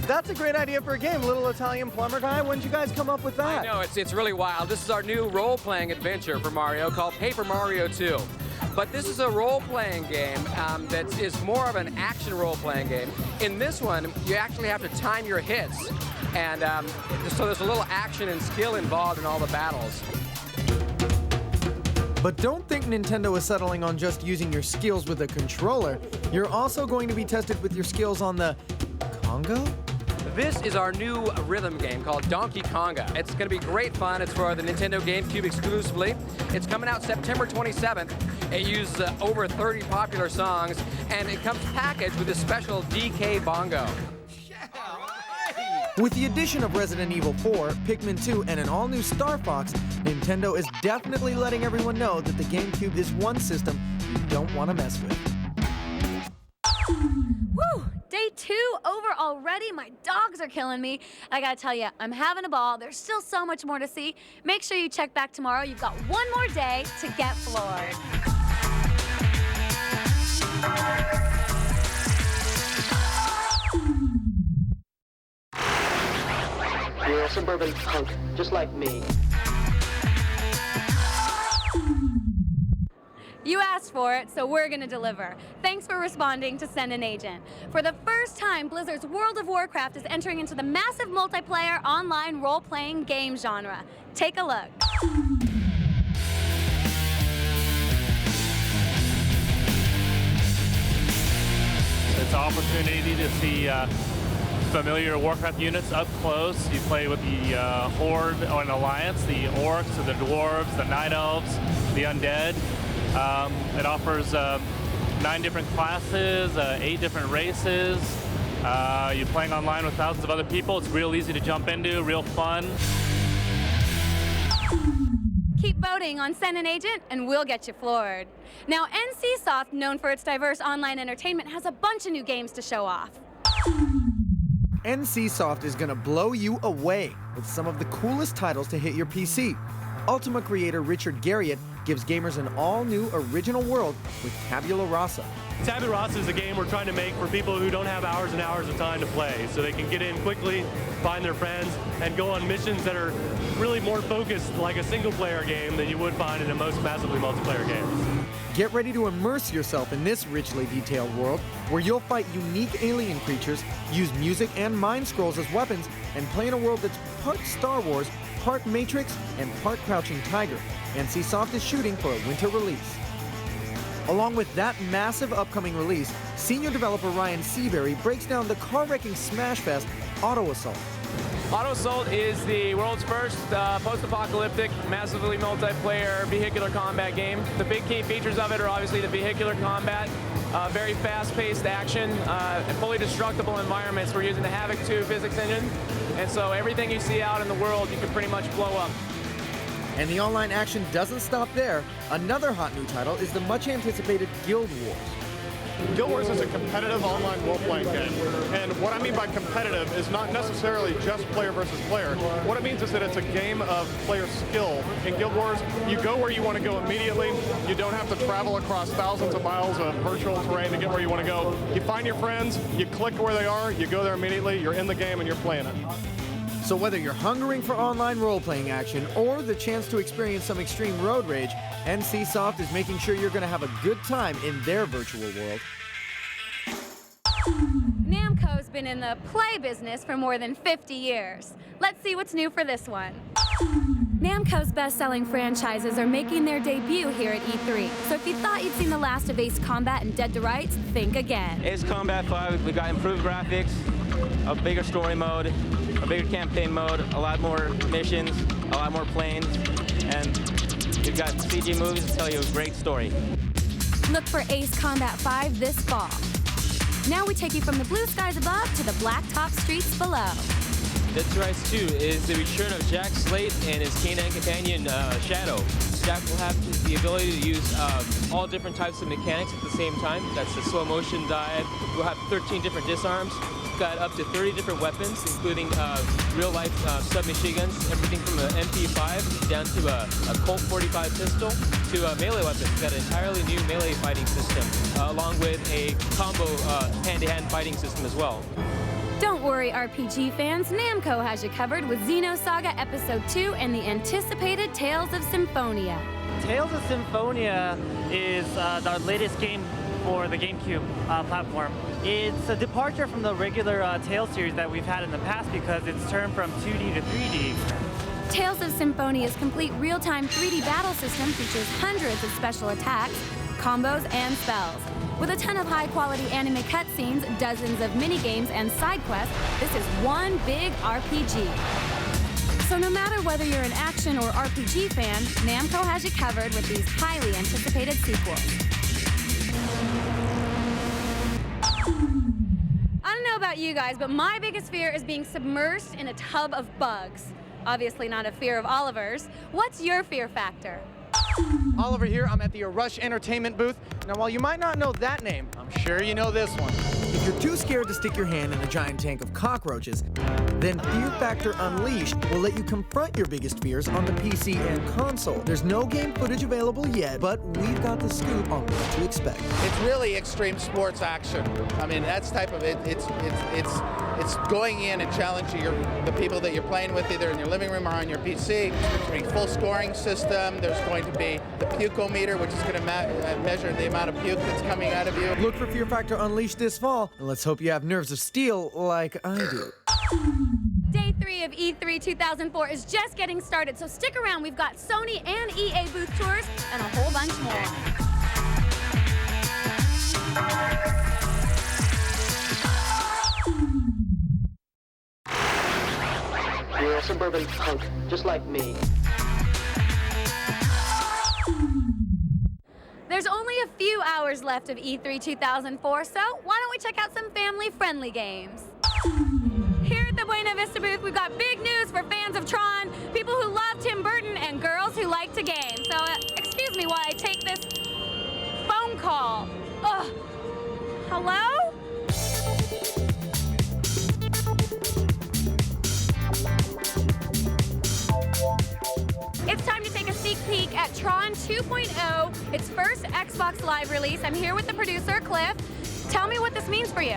Speaker 3: That's a great idea for a game, Little Italian Plumber Guy. When did you guys come up with that?
Speaker 21: I know, it's really wild. This is our new role-playing adventure for Mario called Paper Mario 2. But this is a role-playing game that is more of an action role-playing game. In this one, you actually have to time your hits. And so there's a little action and skill involved in all the battles.
Speaker 8: But don't think Nintendo is settling on just using your skills with a controller. You're also going to be tested with your skills on the Congo?
Speaker 21: This is our new rhythm game called Donkey Konga. It's going to be great fun. It's for the Nintendo GameCube exclusively. It's coming out September 27th. It uses over 30 popular songs, and it comes packaged with a special DK bongo.
Speaker 8: With the addition of Resident Evil 4, Pikmin 2, and an all-new Star Fox, Nintendo is definitely letting everyone know that the GameCube is one system you don't want to mess with.
Speaker 2: Woo! Day 2 over already. My dogs are killing me. I gotta tell you, I'm having a ball. There's still so much more to see. Make sure you check back tomorrow. You've got one more day to get floored.
Speaker 1: You're a suburban punk, just like me.
Speaker 2: You asked for it, so we're gonna deliver. Thanks for responding to Send an Agent. For the first time, Blizzard's World of Warcraft is entering into the massive multiplayer online role-playing game genre. Take a look.
Speaker 11: It's an opportunity to see familiar Warcraft units up close. You play with the Horde or an Alliance, the Orcs, the Dwarves, the Night Elves, the Undead. It offers 9 different classes, 8 different races. You're playing online with thousands of other people. It's real easy to jump into, real fun.
Speaker 2: Keep voting on Send an Agent and we'll get you floored. Now, NCSoft, known for its diverse online entertainment, has a bunch of new games to show off.
Speaker 8: NCSoft is gonna blow you away with some of the coolest titles to hit your PC. Ultima creator Richard Garriott gives gamers an all-new original world with Tabula Rasa.
Speaker 12: Tabula Rasa is a game we're trying to make for people who don't have hours and hours of time to play, so they can get in quickly, find their friends, and go on missions that are really more focused like a single-player game than you would find in most massively multiplayer games.
Speaker 8: Get ready to immerse yourself in this richly detailed world where you'll fight unique alien creatures, use music and mind scrolls as weapons, and play in a world that's part Star Wars, part Matrix, and part Crouching Tiger. NCSoft is shooting for a winter release. Along with that massive upcoming release, senior developer Ryan Seabury breaks down the car-wrecking smash fest, Auto Assault.
Speaker 13: Auto Assault is the world's first post-apocalyptic, massively multiplayer vehicular combat game. The big key features of it are obviously the vehicular combat, very fast-paced action, and fully destructible environments. We're using the Havoc 2 physics engine, and so everything you see out in the world you can pretty much blow up.
Speaker 8: And the online action doesn't stop there. Another hot new title is the much-anticipated Guild Wars.
Speaker 18: Guild Wars is a competitive online role-playing game. And what I mean by competitive is not necessarily just player versus player. What it means is that it's a game of player skill. In Guild Wars, you go where you want to go immediately. You don't have to travel across thousands of miles of virtual terrain to get where you want to go. You find your friends, you click where they are, you go there immediately, you're in the game and you're playing it.
Speaker 8: So whether you're hungering for online role-playing action or the chance to experience some extreme road rage, NCSoft is making sure you're going to have a good time in their virtual world.
Speaker 2: Namco's been in the play business for more than 50 years. Let's see what's new for this one. Namco's best-selling franchises are making their debut here at E3. So if you thought you'd seen the last of Ace Combat and Dead to Rights, think again.
Speaker 14: Ace Combat 5, we got improved graphics, a bigger story mode, a bigger campaign mode, a lot more missions, a lot more planes, and we've got CG movies to tell you a great story.
Speaker 2: Look for Ace Combat 5 this fall. Now we take you from the blue skies above to the blacktop streets below.
Speaker 25: Dead to Rights 2 is the return of Jack Slate and his canine companion, Shadow. Jack will have the ability to use all different types of mechanics at the same time. That's the slow motion dive. We'll have 13 different disarms. We've got up to 30 different weapons, including real-life submachine guns, everything from an MP5 down to a Colt 45 pistol to melee weapons. We've got an entirely new melee fighting system, along with a combo hand-to-hand fighting system as well.
Speaker 2: Don't worry, RPG fans, Namco has you covered with Xenosaga Episode 2 and the anticipated Tales of Symphonia.
Speaker 26: Tales of Symphonia is our latest game for the GameCube platform. It's a departure from the regular Tales series that we've had in the past because it's turned from 2D to 3D.
Speaker 2: Tales of Symphonia's complete real-time 3D battle system features hundreds of special attacks, combos, and spells. With a ton of high-quality anime cutscenes, dozens of mini-games, and side quests, this is one big RPG. So no matter whether you're an action or RPG fan, Namco has you covered with these highly anticipated sequels. I don't know about you guys, but my biggest fear is being submersed in a tub of bugs. Obviously not a fear of Oliver's. What's your fear factor?
Speaker 3: Oliver here, I'm at the Rush Entertainment booth. Now while you might not know that name, I'm sure you know this one.
Speaker 8: If you're too scared to stick your hand in a giant tank of cockroaches, then Fear Factor Unleashed will let you confront your biggest fears on the PC and console. There's no game footage available yet, but we've got the scoop on what to expect.
Speaker 27: It's really extreme sports action. I mean, that's type of it. It's going in and challenging the people that you're playing with, either in your living room or on your PC. There's going to be a full scoring system. There's going to be the puke-o-meter, which is going to measure the amount of puke that's coming out of you.
Speaker 8: Look for Fear Factor Unleashed this fall, and let's hope you have nerves of steel like I do.
Speaker 2: Day 3 of E3 2004 is just getting started, so stick around. We've got Sony and EA booth tours and a whole bunch more.
Speaker 1: suburban punk, just like me.
Speaker 2: There's only a few hours left of E3 2004, so why don't we check out some family-friendly games? Here at the Buena Vista booth, we've got big news for fans of Tron, people who love Tim Burton, and girls who like to game. So, excuse me while I take this phone call. Ugh. Hello? It's time to take a sneak peek at Tron 2.0, its first Xbox Live release. I'm here with the producer, Cliff. Tell me what this means for you.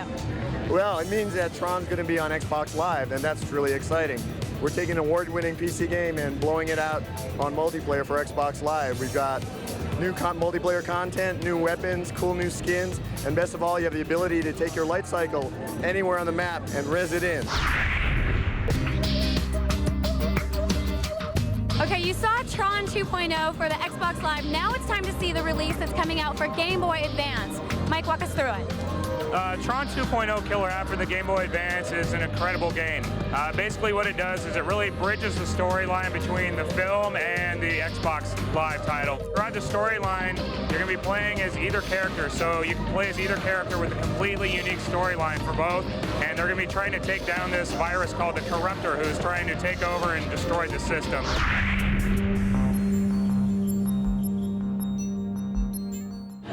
Speaker 5: Well, it means that Tron's going to be on Xbox Live, and that's really exciting. We're taking an award-winning PC game and blowing it out on multiplayer for Xbox Live. We've got new multiplayer content, new weapons, cool new skins, and best of all, you have the ability to take your light cycle anywhere on the map and res it in.
Speaker 2: Okay, you saw Tron 2.0 for the Xbox Live. Now it's time to see the release that's coming out for Game Boy Advance. Mike, walk us through it.
Speaker 24: Tron 2.0 Killer App for the Game Boy Advance is an incredible game. Basically what it does is it really bridges the storyline between the film and the Xbox Live title. Throughout the storyline, you're going to be playing as either character, so you can play as either character with a completely unique storyline for both, and they're going to be trying to take down this virus called the Corruptor, who's trying to take over and destroy the system.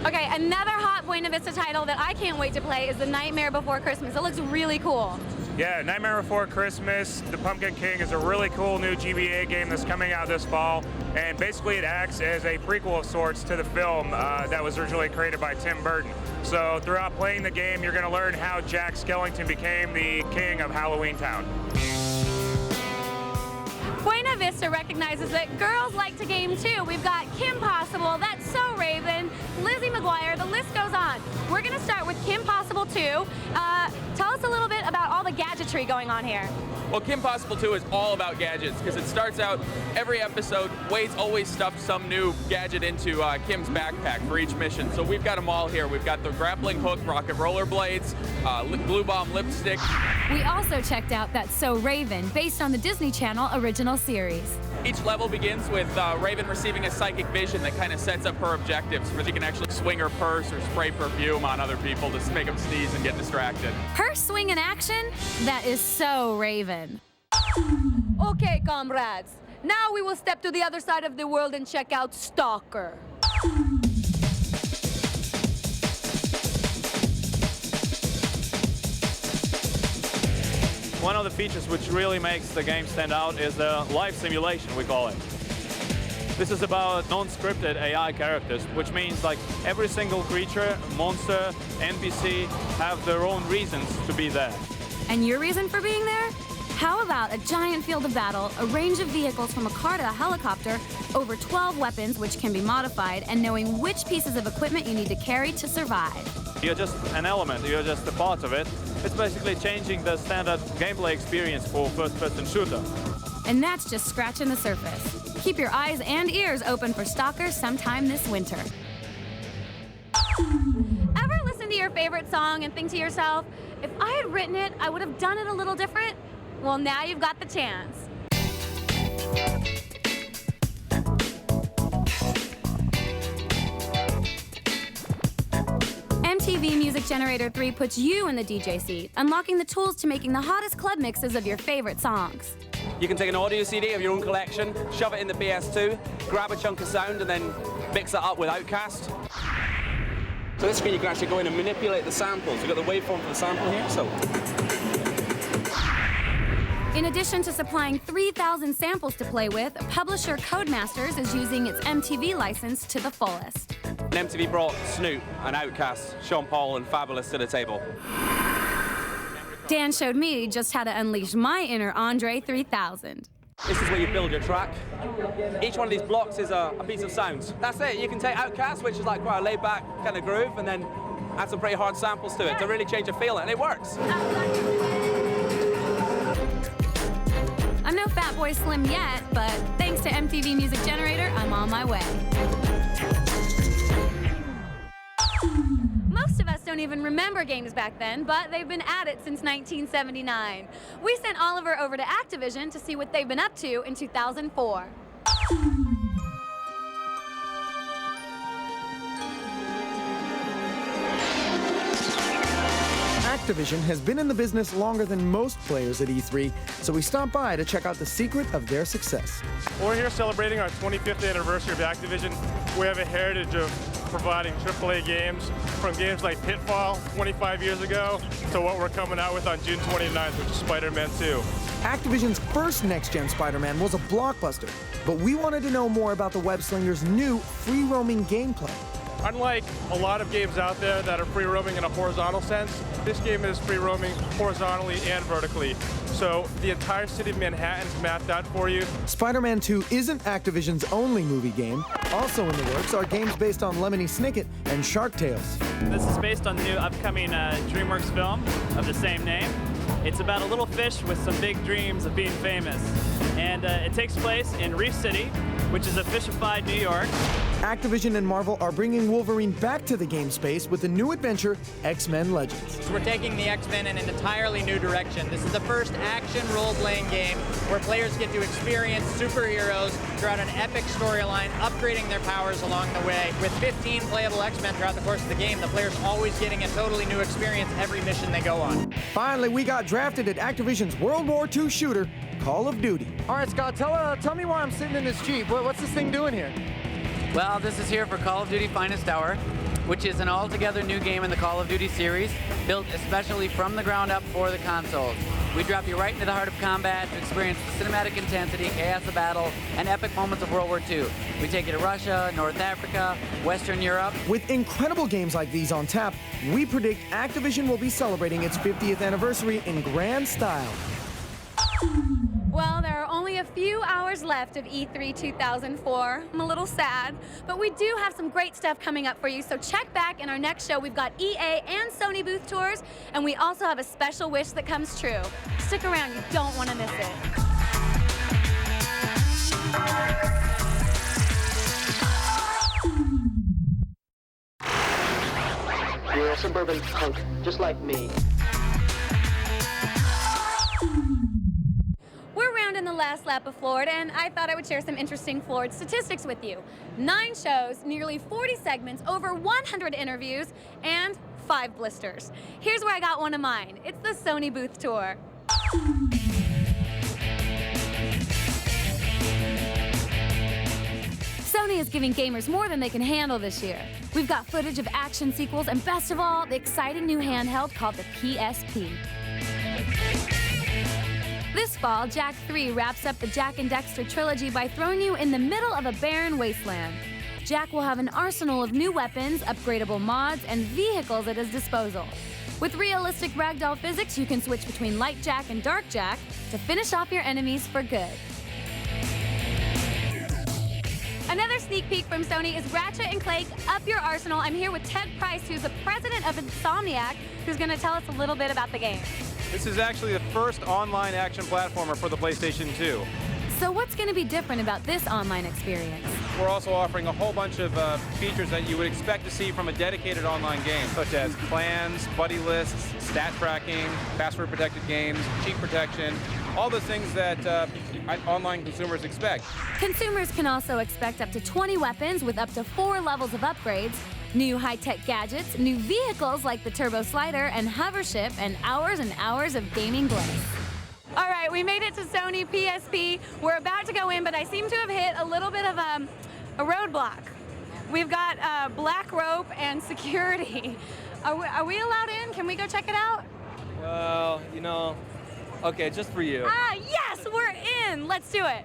Speaker 2: Okay, another hot Buena Vista title that I can't wait to play is The Nightmare Before Christmas. It looks really cool.
Speaker 24: Yeah, Nightmare Before Christmas, The Pumpkin King is a really cool new GBA game that's coming out this fall, and basically it acts as a prequel of sorts to the film that was originally created by Tim Burton. So throughout playing the game, you're going to learn how Jack Skellington became the king of Halloween Town.
Speaker 2: Buena Vista recognizes that girls like to game too. We've got Kim Possible, That's So Raven, Lizzie McGuire, the list goes on. We're going to start with Kim Possible 2. Tell us a little bit about all the gadgetry going on here.
Speaker 15: Well, Kim Possible 2 is all about gadgets because it starts out every episode. Wade's always stuffed some new gadget into Kim's backpack for each mission. So we've got them all here. We've got the grappling hook, rocket rollerblades, glue bomb lipstick.
Speaker 2: We also checked out That's So Raven, based on the Disney Channel original series.
Speaker 15: Each level begins with Raven receiving a psychic vision that kind of sets up her objectives, where she can actually swing her purse or spray perfume on other people to make them sneeze and get distracted.
Speaker 2: Purse swing in action? That is so Raven. Okay, comrades. Now we will step to the other side of the world and check out Stalker.
Speaker 24: One of the features which really makes the game stand out is the life simulation, we call it. This is about non-scripted AI characters, which means like every single creature, monster, NPC have their own reasons to be there.
Speaker 2: And your reason for being there? How about a giant field of battle, a range of vehicles from a car to a helicopter, over 12 weapons which can be modified, and knowing which pieces of equipment you need to carry to survive?
Speaker 24: You're just an element, you're just a part of it. It's basically changing the standard gameplay experience for first-person shooter.
Speaker 2: And that's just scratching the surface. Keep your eyes and ears open for Stalker sometime this winter. Ever listen to your favorite song and think to yourself, if I had written it, I would have done it a little different? Well, now you've got the chance. MTV Music Generator 3 puts you in the DJ seat, unlocking the tools to making the hottest club mixes of your favorite songs.
Speaker 16: You can take an audio CD of your own collection, shove it in the PS2, grab a chunk of sound, and then mix it up with Outcast. So this screen you can actually go in and manipulate the samples. We've got the waveform for the sample here, so.
Speaker 2: In addition to supplying 3,000 samples to play with, publisher Codemasters is using its MTV license to the fullest.
Speaker 16: And MTV brought Snoop and Outkast, Sean Paul and Fabulous to the table.
Speaker 2: Dan showed me just how to unleash my inner Andre 3000.
Speaker 16: This is where you build your track. Each one of these blocks is a piece of sound. That's it. You can take Outkast, which is like quite a laid-back kind of groove, and then add some pretty hard samples to it to really change the feel, and it works.
Speaker 2: I'm no Fatboy Slim yet, but thanks to MTV Music Generator, I'm on my way. Most of us don't don't even remember games back then, but they've been at it since 1979. We sent Oliver over to Activision to see what they've been up to in 2004.
Speaker 8: Activision has been in the business longer than most players at E3, so we stopped by to check out the secret of their success.
Speaker 12: We're here celebrating our 25th anniversary of Activision. We have a heritage of providing AAA games, from games like Pitfall 25 years ago to what we're coming out with on June 29th, which is Spider-Man 2.
Speaker 8: Activision's first next-gen Spider-Man was a blockbuster, but we wanted to know more about the web-slinger's new free-roaming gameplay.
Speaker 12: Unlike a lot of games out there that are free-roaming in a horizontal sense, this game is free-roaming horizontally and vertically. So the entire city of Manhattan is mapped out for you.
Speaker 8: Spider-Man 2 isn't Activision's only movie game. Also in the works are games based on Lemony Snicket and Shark Tales.
Speaker 26: This is based on the new upcoming DreamWorks film of the same name. It's about a little fish with some big dreams of being famous. And it takes place in Reef City, which is a fishified New York.
Speaker 8: Activision and Marvel are bringing Wolverine back to the game space with the new adventure, X-Men Legends.
Speaker 4: We're taking the X-Men in an entirely new direction. This is the first action role-playing game where players get to experience superheroes throughout an epic storyline, upgrading their powers along the way. With 15 playable X-Men throughout the course of the game, the player's always getting a totally new experience every mission they go on.
Speaker 8: Finally, we got drafted at Activision's World War II shooter, Call of Duty.
Speaker 3: All right, Scott, tell me why I'm sitting in this Jeep. What's this thing doing here?
Speaker 4: Well, this is here for Call of Duty Finest Hour, which is an altogether new game in the Call of Duty series, built especially from the ground up for the consoles. We drop you right into the heart of combat to experience the cinematic intensity, chaos of battle, and epic moments of World War II. We take you to Russia, North Africa, Western Europe.
Speaker 8: With incredible games like these on tap, we predict Activision will be celebrating its 50th anniversary in grand style.
Speaker 2: Well, there are only a few hours left of E3 2004. I'm a little sad, but we do have some great stuff coming up for you, so check back in our next show. We've got EA and Sony booth tours, and we also have a special wish that comes true. Stick around, you don't want to miss it.
Speaker 1: You're a suburban punk, just like me.
Speaker 2: We're rounding the last lap of Floored, and I thought I would share some interesting Floored statistics with you. 9 shows, nearly 40 segments, over 100 interviews, and 5 blisters. Here's where I got one of mine. It's the Sony booth tour. Sony is giving gamers more than they can handle this year. We've got footage of action sequels, and best of all, the exciting new handheld called the PSP. This fall, Jak 3 wraps up the Jak and Daxter trilogy by throwing you in the middle of a barren wasteland. Jak will have an arsenal of new weapons, upgradable mods, and vehicles at his disposal. With realistic ragdoll physics, you can switch between Light Jak and Dark Jak to finish off your enemies for good. Another sneak peek from Sony is Ratchet & Clank Up Your Arsenal. I'm here with Ted Price, who's the president of Insomniac, who's going to tell us a little bit about the game.
Speaker 6: This is actually the first online action platformer for the PlayStation 2.
Speaker 2: So what's going to be different about this online experience?
Speaker 6: We're also offering a whole bunch of features that you would expect to see from a dedicated online game, such as clans, buddy lists, stat tracking, password-protected games, cheat protection, all the things that online consumers expect.
Speaker 2: Consumers can also expect up to 20 weapons with up to 4 levels of upgrades, new high-tech gadgets, new vehicles like the Turbo Slider and Hover Ship, and hours of gaming bliss. All right, we made it to Sony PSP. We're about to go in, but I seem to have hit a little bit of a roadblock. We've got black rope and security. Are we allowed in? Can we go check it out?
Speaker 6: Well, you know, okay, just for you.
Speaker 2: Ah, yes, we're in. Let's do it.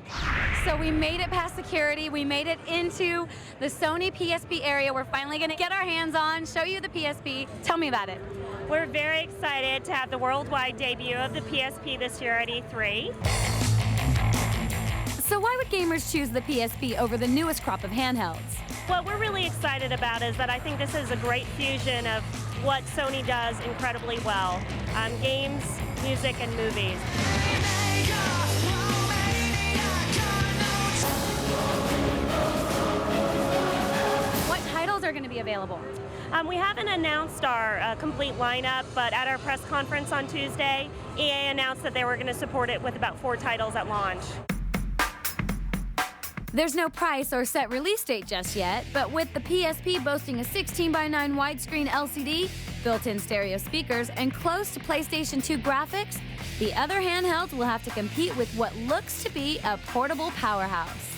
Speaker 2: So we made it past security. We made it into the Sony PSP area. We're finally going to get our hands on, show you the PSP. Tell me about it.
Speaker 7: We're very excited to have the worldwide debut of the PSP this year at E3.
Speaker 2: So why would gamers choose the PSP over the newest crop of handhelds?
Speaker 7: What we're really excited about is that I think this is a great fusion of what Sony does incredibly well. Games, music, and movies.
Speaker 2: What titles are going to be available?
Speaker 7: We haven't announced our complete lineup, but at our press conference on Tuesday, EA announced that they were going to support it with about 4 titles at launch.
Speaker 2: There's no price or set release date just yet, but with the PSP boasting a 16:9 widescreen LCD, built-in stereo speakers, and close to PlayStation 2 graphics, the other handhelds will have to compete with what looks to be a portable powerhouse.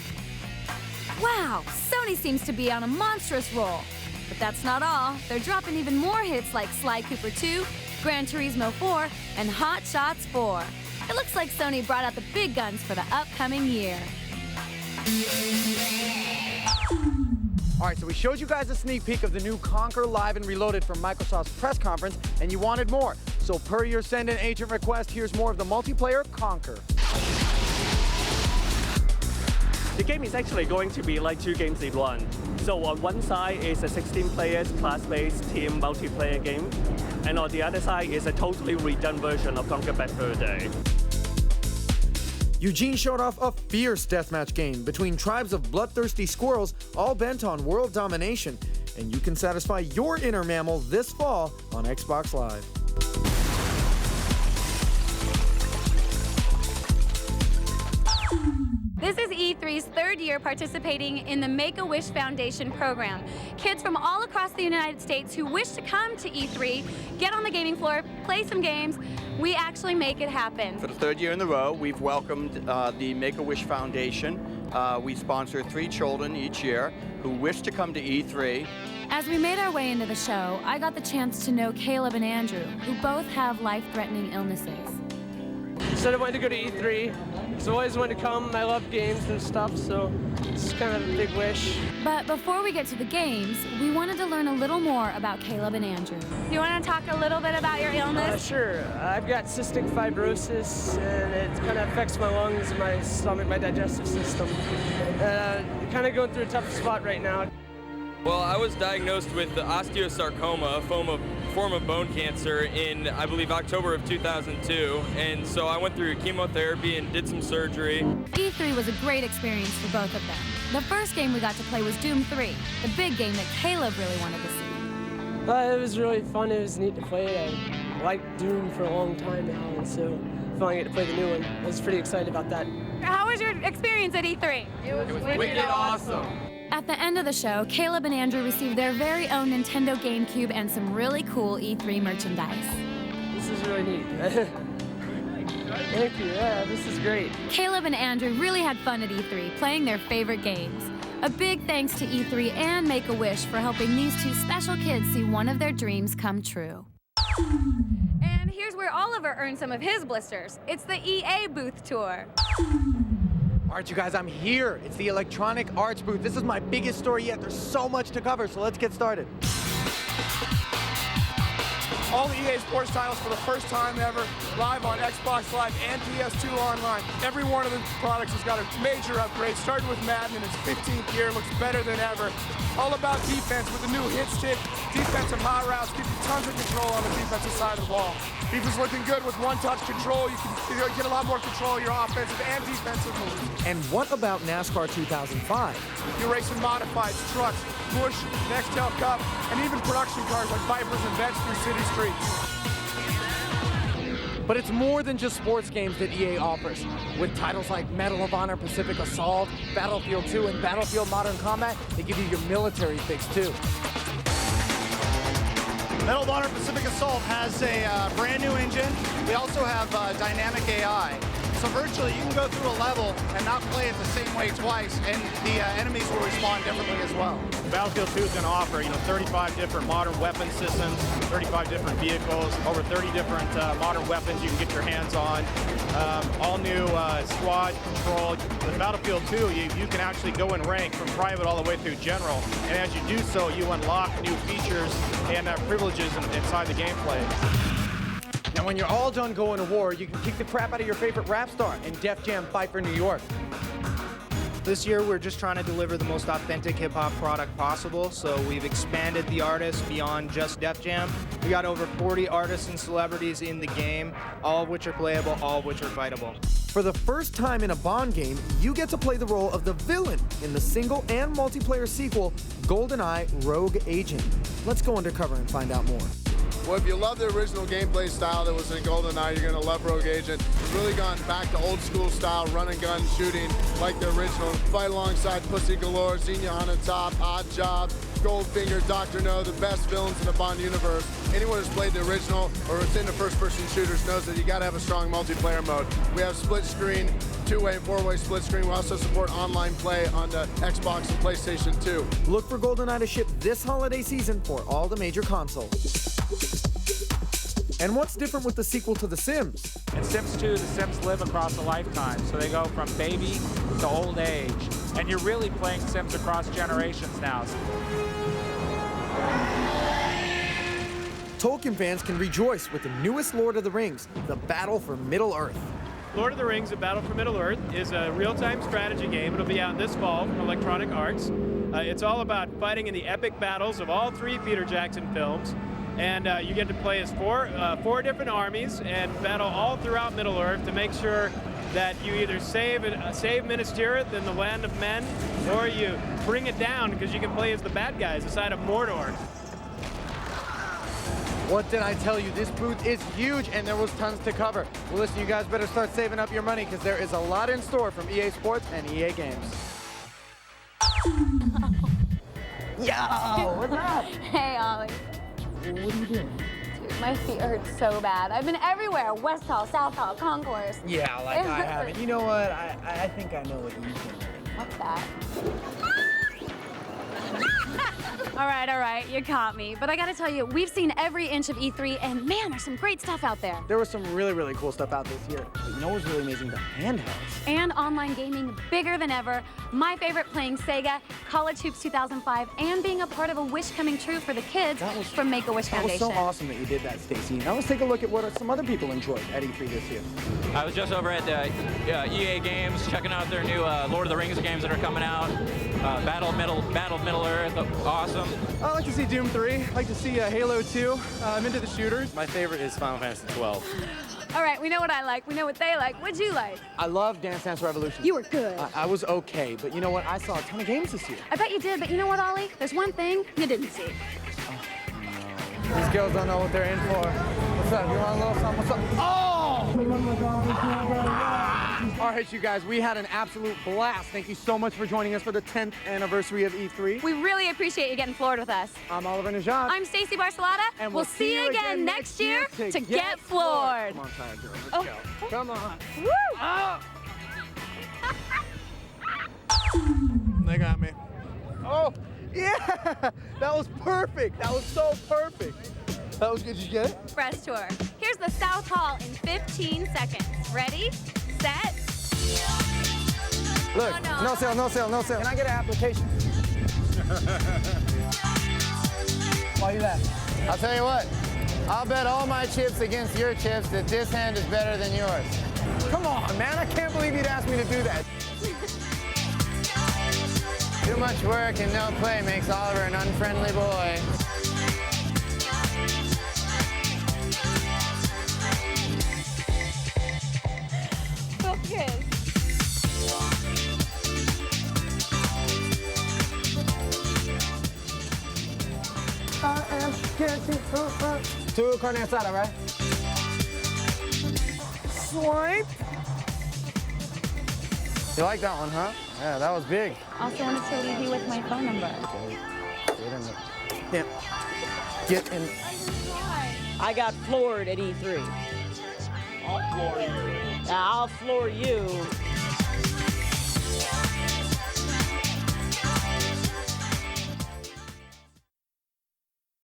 Speaker 2: Wow, Sony seems to be on a monstrous roll. But that's not all. They're dropping even more hits like Sly Cooper 2, Gran Turismo 4, and Hot Shots 4. It looks like Sony brought out the big guns for the upcoming year.
Speaker 3: All right, so we showed you guys a sneak peek of the new Conquer Live and Reloaded from Microsoft's press conference, and you wanted more. So per your Send an Agent request, here's more of the multiplayer Conquer.
Speaker 9: The game is actually going to be like 2 games in one. So on one side is a 16 players class-based team multiplayer game, and on the other side is a totally redone version of Conquer Bad Fur Day.
Speaker 8: Eugene showed off a fierce deathmatch game between tribes of bloodthirsty squirrels all bent on world domination, and you can satisfy your inner mammal this fall on Xbox Live.
Speaker 2: This is E3's 3rd year participating in the Make-A-Wish Foundation program. Kids from all across the United States who wish to come to E3, get on the gaming floor, play some games, we actually make it happen.
Speaker 10: For the 3rd year in a row, we've welcomed the Make-A-Wish Foundation. We sponsor 3 children each year who wish to come to E3.
Speaker 2: As we made our way into the show, I got the chance to know Caleb and Andrew, who both have life-threatening illnesses.
Speaker 17: Said I wanted to go to E3, so I always wanted to come. I love games and stuff, so it's kind of a big wish.
Speaker 2: But before we get to the games, we wanted to learn a little more about Caleb and Andrew. You want to talk a little bit about your illness?
Speaker 17: Sure. I've got cystic fibrosis, and it kind of affects my lungs, my stomach, my digestive system. Kind of going through a tough spot right now.
Speaker 15: Well, I was diagnosed with osteosarcoma, a form of bone cancer, in, I believe, October of 2002. And so I went through chemotherapy and did some surgery.
Speaker 2: E3 was a great experience for both of them. The first game we got to play was Doom 3, the big game that Caleb really wanted to see.
Speaker 17: It was really fun. It was neat to play it. I liked Doom for a long time now, and so finally get to play the new one. I was pretty excited about that.
Speaker 2: How was your experience at E3?
Speaker 17: It was wicked awesome.
Speaker 2: At the end of the show, Caleb and Andrew received their very own Nintendo GameCube and some really cool E3 merchandise.
Speaker 17: This is really neat. Thank you, yeah, this is great.
Speaker 2: Caleb and Andrew really had fun at E3, playing their favorite games. A big thanks to E3 and Make-A-Wish for helping these 2 special kids see one of their dreams come true. And here's where Oliver earned some of his blisters. It's the EA booth tour.
Speaker 3: All right, you guys, I'm here. It's the Electronic Arts booth. This is my biggest story yet. There's so much to cover, so let's get started.
Speaker 19: All the EA Sports titles for the first time ever, live on Xbox Live and PS2 Online. Every one of the products has got a major upgrade, starting with Madden in its 15th year, looks better than ever. All about defense with the new hit stick, defensive high routes, give you tons of control on the defensive side of the ball. Defense looking good with one-touch control. You can get a lot more control of your offensive and defensive moves.
Speaker 8: And what about NASCAR 2005?
Speaker 19: You're racing modifieds, trucks, Busch, Nextel Cup, and even production cars like Vipers and Vets through city streets.
Speaker 3: But it's more than just sports games that EA offers. With titles like Medal of Honor, Pacific Assault, Battlefield 2, and Battlefield Modern Combat, they give you your military fix too.
Speaker 20: Medal of Honor Pacific Assault has a brand new engine. We also have dynamic AI. So virtually you can go through a level and not play it the same way twice, and the enemies will respond differently as well.
Speaker 6: Battlefield 2 is going to offer, 35 different modern weapon systems, 35 different vehicles, over 30 different modern weapons you can get your hands on. All new squad control. With Battlefield 2, you can actually go in rank from private all the way through general. And as you do so, you unlock new features and privileges inside the gameplay.
Speaker 3: Now, when you're all done going to war, you can kick the crap out of your favorite rap star in Def Jam Fight for New York.
Speaker 22: This year, we're just trying to deliver the most authentic hip-hop product possible, so we've expanded the artists beyond just Def Jam. We got over 40 artists and celebrities in the game, all of which are playable, all of which are fightable.
Speaker 8: For the first time in a Bond game, you get to play the role of the villain in the single and multiplayer sequel, GoldenEye Rogue Agent. Let's go undercover and find out more.
Speaker 5: Well, if you love the original gameplay style that was in GoldenEye, you're going to love Rogue Agent. We've really gone back to old school style, run and gun shooting like the original. Fight alongside Pussy Galore, Xenia on the top, Odd Job, Goldfinger, Dr. No, the best villains in the Bond universe. Anyone who's played the original or is into first-person shooters knows that you got to have a strong multiplayer mode. We have split screen, two-way and four-way split screen. We also support online play on the Xbox and PlayStation 2.
Speaker 8: Look for GoldenEye to ship this holiday season for all the major consoles. And what's different with the sequel to The Sims?
Speaker 11: In Sims 2, the Sims live across a lifetime, so they go from baby to old age. And you're really playing Sims across generations now.
Speaker 8: Tolkien fans can rejoice with the newest Lord of the Rings, The Battle for Middle-earth.
Speaker 13: Lord of the Rings, The Battle for Middle-earth is a real-time strategy game. It'll be out this fall from Electronic Arts. It's all about fighting in the epic battles of all three Peter Jackson films. And you get to play as four different armies and battle all throughout Middle-earth to make sure that you either save Minas Tirith in the land of men, or you bring it down because you can play as the bad guys, the side of Mordor.
Speaker 3: What did I tell you? This booth is huge and there was tons to cover. Well, listen, you guys better start saving up your money because there is a lot in store from EA Sports and EA Games.
Speaker 2: Yo, what's up? Hey, Ollie.
Speaker 14: What are you doing?
Speaker 2: Dude, my feet hurt so bad. I've been everywhere. West Hall, South Hall, Concourse.
Speaker 14: Yeah, like I haven't. You know what? I think I know what you can.
Speaker 2: What's that? All right, you caught me. But I gotta tell you, we've seen every inch of E3, and man, there's some great stuff out there.
Speaker 3: There was some really, really cool stuff out this year. But you know what's really amazing? The handhelds.
Speaker 2: And online gaming bigger than ever. My favorite, playing Sega, College Hoops 2005, and being a part of a wish coming true for the kids from Make-A-Wish Foundation.
Speaker 3: That was so awesome that you did that, Stacy. Now let's take a look at what some other people enjoyed at E3 this year.
Speaker 18: I was just over at EA Games, checking out their new Lord of the Rings games that are coming out. Battle of Middle-earth, awesome.
Speaker 3: I like to see Doom 3. I like to see Halo 2. I'm into the shooters.
Speaker 21: My favorite is Final Fantasy 12.
Speaker 2: All right, we know what I like. We know what they like. What'd you like?
Speaker 3: I love Dance Dance Revolution.
Speaker 2: You were good.
Speaker 3: I was okay, but you know what? I saw a ton of games this year.
Speaker 2: I bet you did, but you know what, Ollie? There's one thing you didn't see.
Speaker 3: These girls don't know what they're in for. What's up? You want a little something? What's up? Oh! All right, you guys, we had an absolute blast. Thank you so much for joining us for the 10th anniversary of E3.
Speaker 2: We really appreciate you getting floored with us.
Speaker 3: I'm Oliver Najad.
Speaker 2: I'm Stacy Barcelata.
Speaker 3: And
Speaker 2: we'll see you again next year to get floored.
Speaker 3: Come on, tired girls. Let's go. Come on.
Speaker 2: Woo!
Speaker 3: Oh. They got me. Oh, yeah! That was perfect. That was so perfect. That was good. Did you get it?
Speaker 2: Press tour. Here's the South Hall in 15 seconds. Ready, set.
Speaker 3: Look, no sale, no sale, no sale. Can I get an application? Why you laughing?
Speaker 23: I'll tell you what, I'll bet all my chips against your chips that this hand is better than yours.
Speaker 3: Come on, man, I can't believe you'd ask me to do that.
Speaker 23: Too much work and no play makes Oliver an unfriendly boy.
Speaker 2: Focus.
Speaker 3: I am getting two carne asada, right? Swipe. You like that one, huh? Yeah, that was big.
Speaker 2: I'll send it to leave you with my phone number.
Speaker 3: Yeah. Get in.
Speaker 25: I got floored at E3.
Speaker 21: I'll floor you.
Speaker 25: I'll floor you.